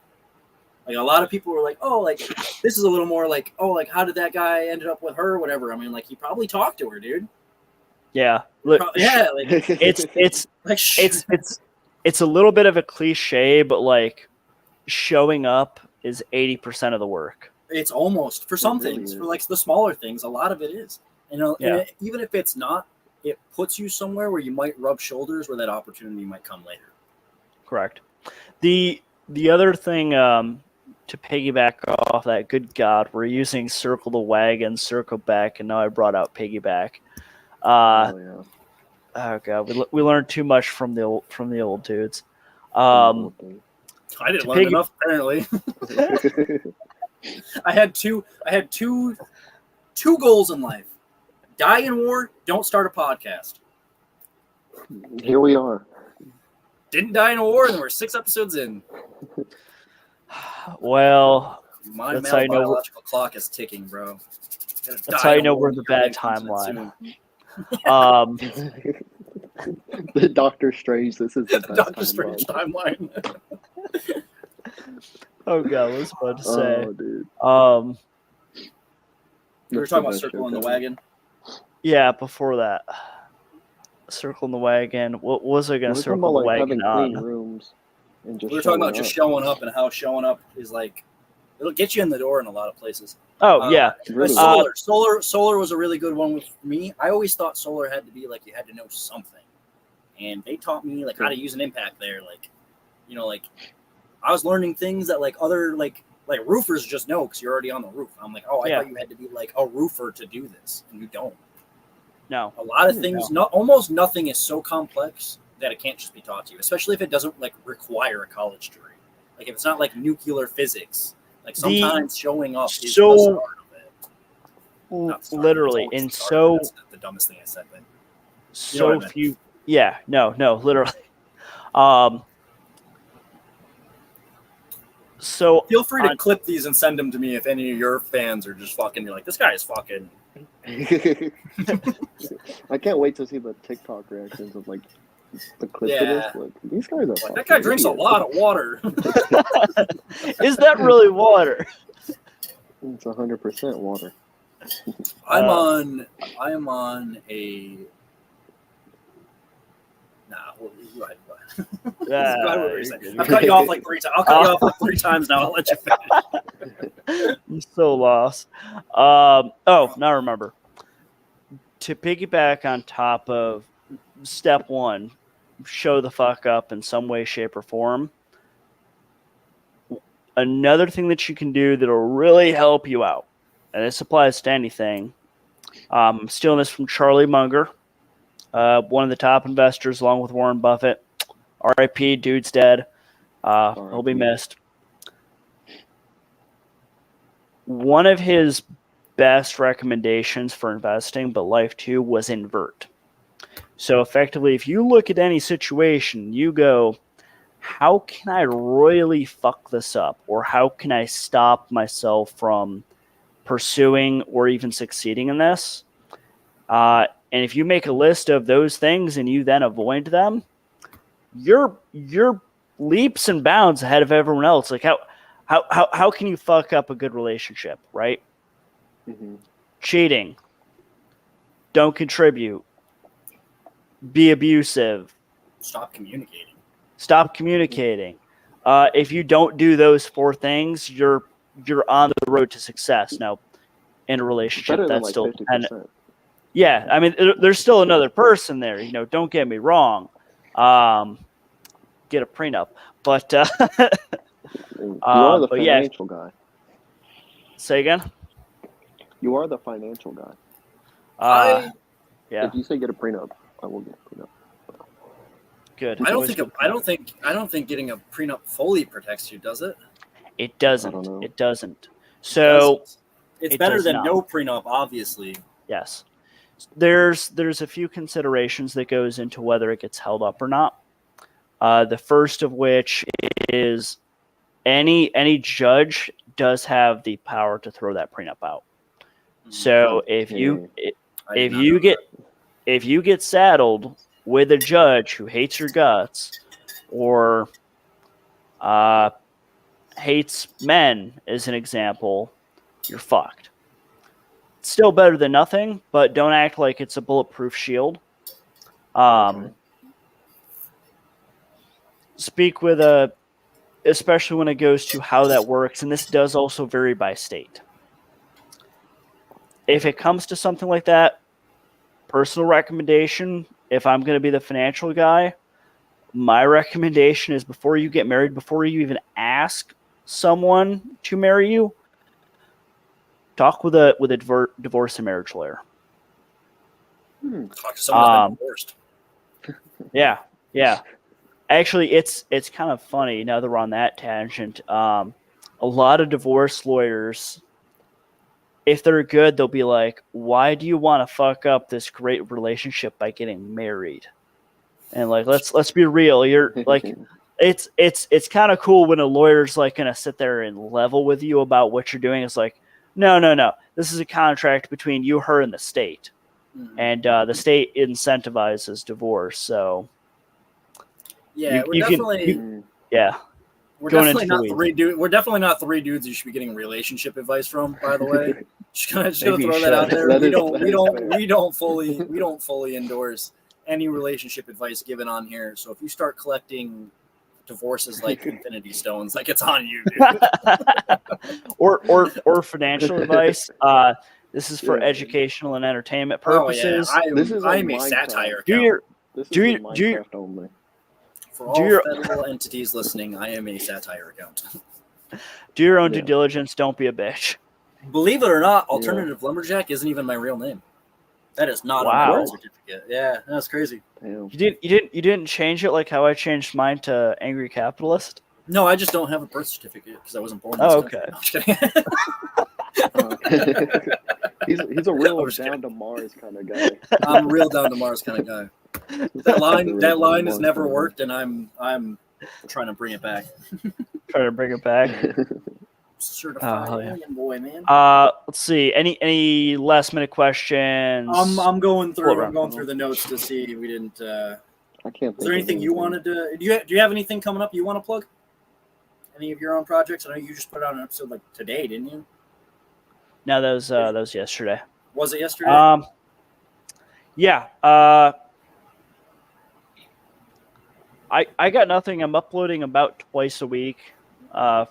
S3: Like a lot of people were like, oh, like this is a little more like, oh, like how did that guy ended up with her or whatever. I mean, like he probably talked to her, dude.
S1: Yeah. Look,
S3: Yeah, like
S1: it's
S3: like
S1: it's a little bit of a cliche, but like showing up is 80% of the work.
S3: it's almost for some things, for like the smaller things, a lot of it is. You know, and even if it's not, it puts you somewhere where you might rub shoulders where that opportunity might come later.
S1: Correct. The other thing to piggyback off that, good God, we're using circle the wagon, circle back, and now I brought out piggyback. Oh God, we learned too much from the old dudes.
S3: I didn't learn enough apparently. I had two goals in life: die in war, don't start a podcast.
S2: Here we are.
S3: Didn't die in a war, and we're 6 episodes in.
S1: Well,
S3: my biological clock is ticking, bro.
S1: That's how you know we're in the bad timeline.
S2: The Doctor Strange. This is the best
S3: Doctor Strange timeline.
S1: Oh God, what was I about to say?
S2: Oh, dude.
S3: We were talking about circling the wagon.
S1: Yeah, before that, circling the wagon. What was I going to circle the wagon on?
S2: Rooms and just
S3: we were talking about just showing up and how showing up is like it'll get you in the door in a lot of places.
S1: Oh yeah,
S2: really.
S3: Solar was a really good one with me. I always thought solar had to be like you had to know something, and they taught me like how to use an impact there. Like, you know, like I was learning things that like other like roofers just know because you're already on the roof. I'm like, oh, I thought you had to be like a roofer to do this, and you don't.
S1: No,
S3: a lot of things, almost nothing is so complex that it can't just be taught to you, especially if it doesn't like require a college degree. Like if it's not like nuclear physics, like sometimes showing up is the start of it.
S1: Literally, and so
S3: that's the dumbest thing I said. But
S1: so few. Yeah, no, literally. So
S3: feel free to clip these and send them to me if any of your fans are just fucking. You're like, this guy is fucking.
S2: I can't wait to see the TikTok reactions of like the clip of this. Like, these guys are
S3: like, that guy drinks a lot of water.
S1: Is that really water?
S2: It's 100% water.
S3: I am on a. Nah, go ahead. I've cut you off like 3 times. I'll cut you off like 3 times now. I'll let you finish.
S1: I'm so lost. Now I remember. To piggyback on top of step 1, show the fuck up in some way, shape, or form. Another thing that you can do that'll really help you out, and this applies to anything. I'm stealing this from Charlie Munger, one of the top investors, along with Warren Buffett. R.I.P. Dude's dead. He'll be missed. One of his best recommendations for investing, but life too, was invert. So effectively, if you look at any situation, you go, how can I royally fuck this up? Or how can I stop myself from pursuing or even succeeding in this? And if you make a list of those things and you then avoid them, you're leaps and bounds ahead of everyone else. Like how can you fuck up a good relationship, right?
S2: Mm-hmm.
S1: Cheating. Don't contribute. Be abusive.
S3: Stop communicating.
S1: If you don't do those 4 things, you're on the road to success. Now, in a relationship, that's still 50%. Yeah, I mean, there's still another person there. You know, don't get me wrong. Get a prenup, but
S2: you are the financial guy.
S1: Say again.
S2: You are the financial guy.
S1: Yeah.
S2: If you say get a prenup, I will get a prenup.
S1: Good.
S3: I don't think getting a prenup fully protects you, does it?
S1: It doesn't. It doesn't. So
S3: it's better than no prenup, obviously.
S1: Yes. There's a few considerations that goes into whether it gets held up or not. The first of which is any judge does have the power to throw that prenup out. So if you get saddled with a judge who hates your guts or hates men, as an example, you're fucked. It's still better than nothing, but don't act like it's a bulletproof shield. Speak with especially when it goes to how that works, and this does also vary by state. If it comes to something like that, personal recommendation, if I'm going to be the financial guy, my recommendation is before you get married, before you even ask someone to marry you, talk with a divorce and marriage lawyer.
S3: Talk to someone who's been divorced.
S1: Yeah. Actually, it's kind of funny now that we're on that tangent. A lot of divorce lawyers, if they're good, they'll be like, "Why do you want to fuck up this great relationship by getting married?" And like, let's be real. You're like, it's kind of cool when a lawyer's like gonna sit there and level with you about what you're doing. It's like, no. This is a contract between you, her, and the state, and the state incentivizes divorce. So
S3: yeah, we're definitely not three dudes you should be getting relationship advice from. By the way, just gonna throw that out there. We don't fully endorse any relationship advice given on here. So if you start collecting divorces like Infinity Stones, like it's on you, dude.
S1: or financial advice. This is for educational and entertainment purposes.
S3: I'm a satire.
S2: Only.
S3: For all federal entities listening, I am a satire account.
S1: Do your own due diligence. Don't be a bitch.
S3: Believe it or not, Alternative Lumberjack isn't even my real name. That is not on my birth certificate. Yeah, that's crazy.
S1: Damn. You didn't change it like how I changed mine to AngryCapitalist?
S3: No, I just don't have a birth certificate because I wasn't born.
S1: Okay.
S2: He's a real down to Mars kind of guy.
S3: I'm a real down to Mars kind of guy. That line has never worked, and I'm trying to bring it back.
S1: Trying to bring it back.
S3: Certified alien boy, man.
S1: Let's see. Any last minute questions?
S3: I'm going through the notes to see we didn't.
S2: I can't.
S3: Is there anything you wanted to? Do you have anything coming up you want to plug? Any of your own projects? I know you just put out an episode like today, didn't you?
S1: No, that was yesterday.
S3: Was it yesterday?
S1: Yeah. I got nothing. I'm uploading about twice a week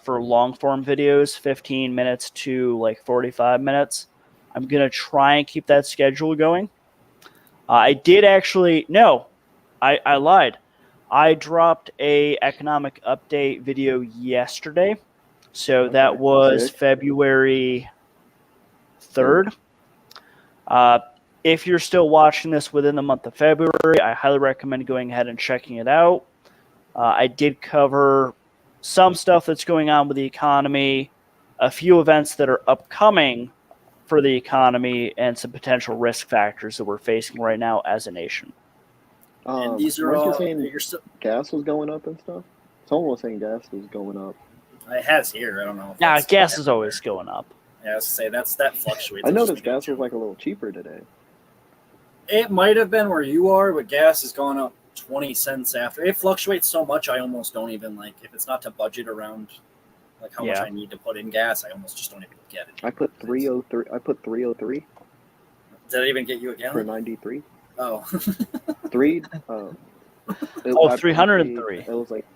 S1: for long form videos, 15 minutes to like 45 minutes. I'm going to try and keep that schedule going. I did actually, no, I lied. I dropped a economic update video yesterday. So that was February 3rd. If you're still watching this within the month of February, I highly recommend going ahead and checking it out. I did cover some stuff that's going on with the economy, a few events that are upcoming for the economy, and some potential risk factors that we're facing right now as a nation.
S3: And these are all
S2: gas was going up and stuff. Someone was saying gas was going up.
S3: It has here. I don't know.
S1: Yeah, gas is always going up.
S3: Yeah, I was to say that fluctuates.
S2: I noticed gas was like a little cheaper today.
S3: It might have been where you are, but gas has gone up 20 cents after. It fluctuates so much, I almost don't even if it's not to budget around like how much I need to put in gas, I almost just don't even get it.
S2: I put 303. I put 303.
S3: Did that even get you a gallon?
S2: For 93.
S3: Oh.
S1: 303.
S2: It was like.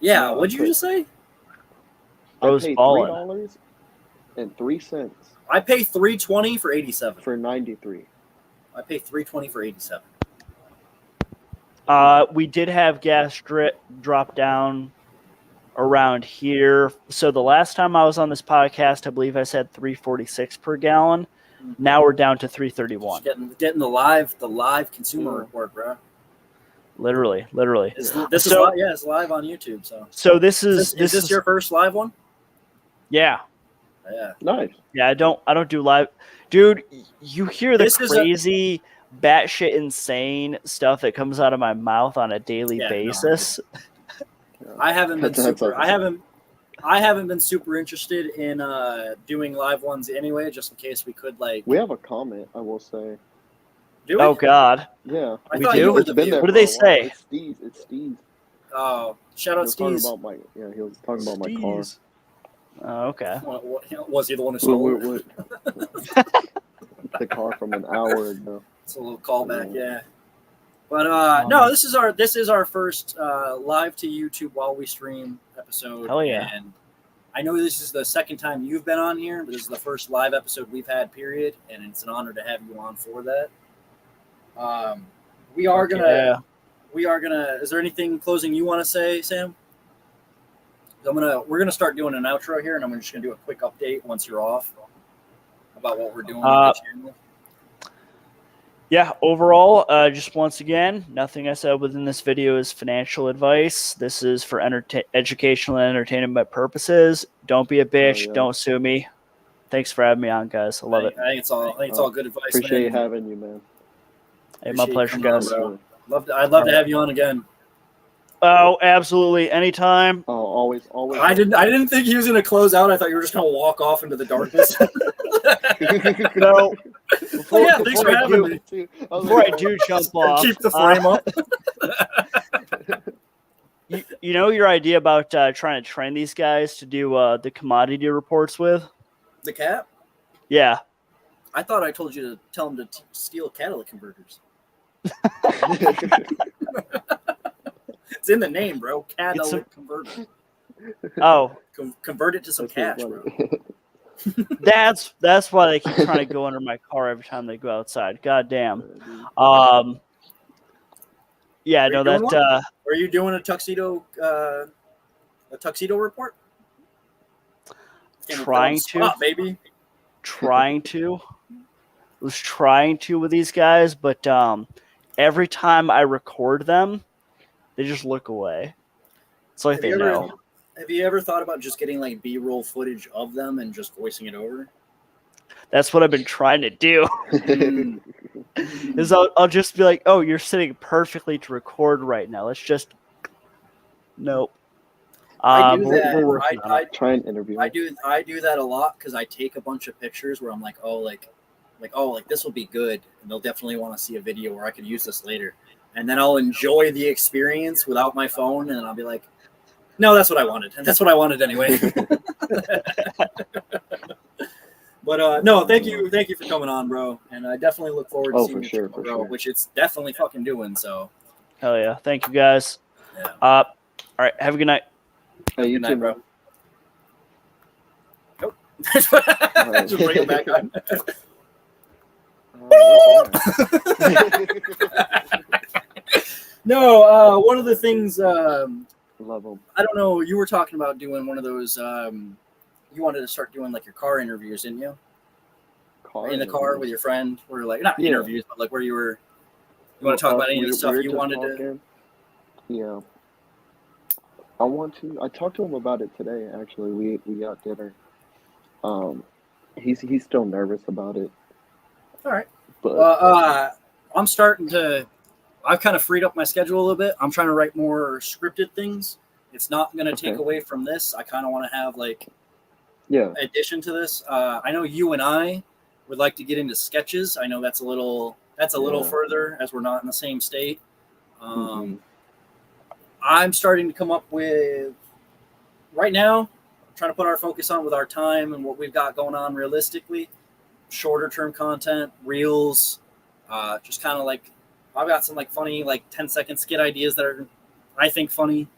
S3: Yeah, what'd you just say?
S2: I paid $3.03.
S3: I pay $3.20 for 87.
S2: For 93.
S3: I pay $3.20 for 87.
S1: We did have gas drop down around here. So the last time I was on this podcast, I believe I said $3.46 per gallon. Now we're down to $3.31.
S3: Getting the live consumer report, bro.
S1: Literally.
S3: This is live, it's live on YouTube.
S1: So this is
S3: this your first live one?
S1: Yeah.
S3: Yeah.
S2: Nice.
S1: Yeah, I don't do live, dude. You hear the crazy, batshit insane stuff that comes out of my mouth on a daily basis.
S3: No. I haven't been super interested in doing live ones anyway, just in case we could
S2: We have a comment, I will say.
S3: Do we?
S1: Oh God.
S2: Yeah.
S3: I
S1: We
S3: thought
S1: do?
S3: you were
S2: It's
S3: the
S2: been there.
S1: What do
S2: for
S1: they
S2: a while.
S1: say?
S2: It's Steez. It's Steez.
S3: Oh, shout
S2: He
S3: out
S2: was talking
S3: Steez.
S2: about he was talking about my car.
S1: Steez. Oh, okay.
S3: Was he the one who stole it?
S2: The car from an hour ago.
S3: It's a little callback, yeah. But
S1: Um,
S3: no, this is our first live to YouTube while we stream episode.
S1: Hell yeah.
S3: And I know this is the second time you've been on here, but this is the first live episode we've had, period. And it's an honor to have you on for that. We are gonna. Is there anything closing you want to say, Sam? We're gonna start doing an outro here, and I'm just gonna do a quick update once you're off about what we're doing with the channel.
S1: Yeah, overall, just once again, nothing I said within this video is financial advice. This is for educational and entertainment purposes. Don't be a bitch. Don't sue me. Thanks for having me on, guys. I love it.
S3: I think it's all good advice.
S2: Appreciate having you, man.
S1: Hey, my pleasure, guys.
S3: I'd love to have you on again.
S1: Oh, absolutely, anytime.
S2: Oh, always.
S3: I didn't think he was gonna close out. I thought you were just gonna walk off into the darkness.
S1: No.
S3: Thanks for having me.
S1: Before I do jump off,
S3: keep the frame up.
S1: You know your idea about trying to train these guys to do the commodity reports with?
S3: The cat?
S1: Yeah.
S3: I thought I told you to tell them to steal catalytic converters. It's in the name, bro. Catalytic converter.
S1: Oh.
S3: Convert it to some cash, bro.
S1: That's why they keep trying to go under my car every time they go outside. God damn. Yeah, no, that.
S3: Are you doing a tuxedo report?
S1: Trying to,
S3: baby.
S1: Trying to. Was trying to with these guys, but every time I record them, they just look away. It's like they know.
S3: Have you ever thought about just getting like B-roll footage of them and just voicing it over?
S1: That's what I've been trying to do. Is I'll just be like, oh, you're sitting perfectly to record right now. Let's just nope.
S3: I do that.
S2: Try and interview.
S3: I do that a lot because I take a bunch of pictures where I'm like, like this will be good, and they'll definitely want to see a video where I could use this later, and then I'll enjoy the experience without my phone, and I'll be like, no, that's what I wanted, and that's what I wanted anyway. But no, thank you for coming on, bro, and I definitely look forward to seeing you tomorrow, which it's definitely fucking doing. So,
S1: hell yeah, thank you guys.
S3: Yeah.
S1: All right, have a good night.
S2: Hey, you too,
S3: bro. Nope. Just bring it back on. No, one of the things.
S2: Love them.
S3: I don't know. You were talking about doing one of those. You wanted to start doing like your car interviews, didn't you? In the car with your friend, where like not interviews, but like where you were. You want to talk about any of the stuff you wanted to?
S2: Yeah. I want to. I talked to him about it today. Actually, we got dinner. He's still nervous about it.
S3: All right.
S2: But
S3: I'm starting to. I've kind of freed up my schedule a little bit. I'm trying to write more scripted things. It's not going to take away from this. I kind of want to have like, addition to this. I know you and I would like to get into sketches. I know that's a little further as we're not in the same state. I'm starting to come up with, right now, trying to put our focus on with our time and what we've got going on realistically, shorter term content, reels, just kind of like, I've got some like funny, like 10-second skit ideas that are, I think, funny.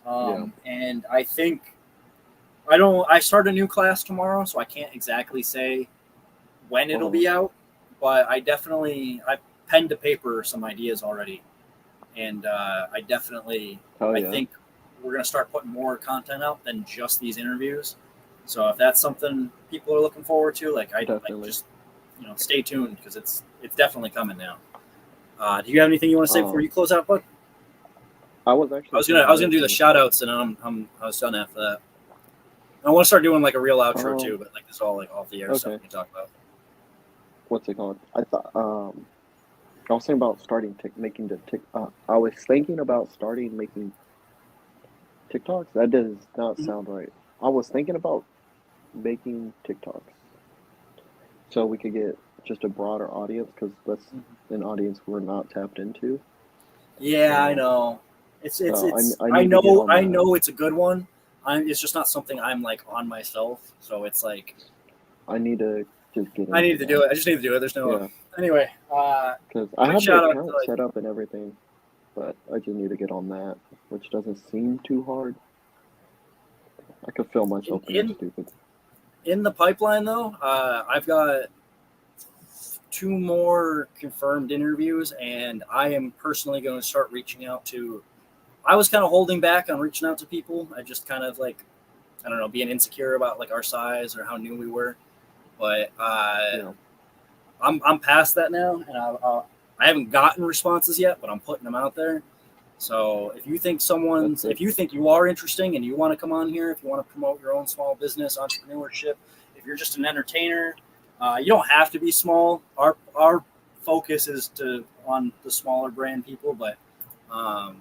S3: And I think, I start a new class tomorrow, so I can't exactly say when it'll be out, but I penned to paper some ideas already. And I definitely, think we're going to start putting more content out than just these interviews. So if that's something people are looking forward to, just, stay tuned because it's definitely coming now. Do you have anything you want to say before you close out, bud?
S2: I was
S3: gonna do the shout outs and I was done after that. I want to start doing like a real outro too, but like it's all like off the air stuff we can talk about.
S2: What's it called? I thought I was thinking about making the TikTok. I was thinking about starting making TikToks. That does not sound right. I was thinking about making TikToks so we could get just a broader audience, because that's an audience we're not tapped into.
S3: Yeah, I know. It's
S2: I
S3: I
S2: need to get
S3: know
S2: on
S3: I
S2: that.
S3: know it's a good one. It's just not something I'm like on myself. So it's like
S2: I need to just get.
S3: I need to do it. I just need to do it. There's no anyway.
S2: Because I have the
S3: shout out
S2: account
S3: to, like,
S2: set up and everything, but I just need to get on that, which doesn't seem too hard. I could feel myself being stupid.
S3: In the pipeline, though, I've got 2 more confirmed interviews, and I am personally going to start reaching out to. I was kind of holding back on reaching out to people. I just kind of like, I don't know, being insecure about like our size or how new we were. But I'm past that now, and I haven't gotten responses yet, but I'm putting them out there. So if you think if you think you are interesting and you want to come on here, if you want to promote your own small business, entrepreneurship, if you're just an entertainer, you don't have to be small. Our focus is on the smaller brand people, but I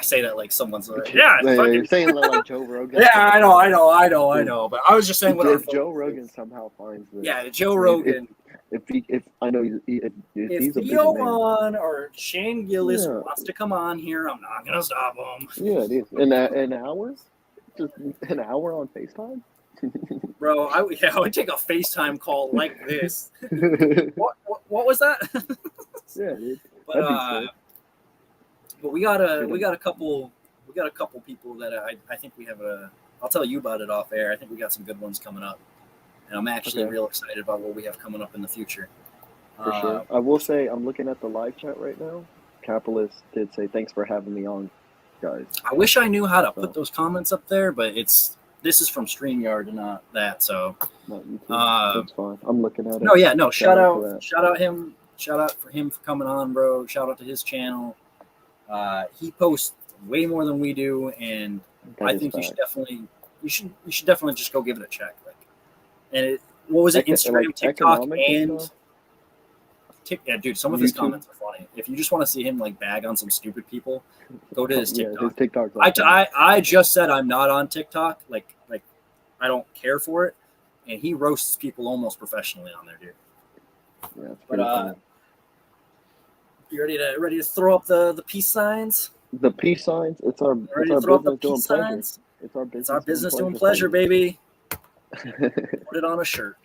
S3: say that like someone's like,
S2: you're saying that like Joe Rogan.
S3: Yeah, I know. But I was just saying what
S2: Joe Rogan somehow finds this.
S3: Yeah, Joe Rogan.
S2: If I know if he's a big
S3: Theo
S2: man,
S3: or Shane Gillis wants to come on here, I'm not gonna stop him.
S2: Yeah, it is. An hour, just an hour on FaceTime.
S3: Bro, I would take a FaceTime call like this. What was that?
S2: Yeah, dude.
S3: But we got a couple people that I think we have I'll tell you about it off air. I think we got some good ones coming up, and I'm actually real excited about what we have coming up in the future.
S2: For sure. I will say I'm looking at the live chat right now. Capitalist did say thanks for having me on, guys.
S3: I wish I knew how to put those comments up there, but this is from StreamYard and not that. So
S2: that's fine. I'm looking at it.
S3: No. Shout out him. Shout out for him for coming on, bro. Shout out to his channel. He posts way more than we do, and I think you should definitely just go give it a check. What was it? Instagram, TikTok, and yeah, dude. Some of his comments are funny. If you just want to see him like bag on some stupid people, go to his TikTok.
S2: His TikTok's
S3: I just said I'm not on TikTok. Like I don't care for it, and he roasts people almost professionally on there, dude.
S2: Yeah,
S3: but you ready to throw up the peace signs?
S2: The peace signs. It's our business doing pleasure. It's our business doing pleasure,
S3: baby. Put it on a shirt.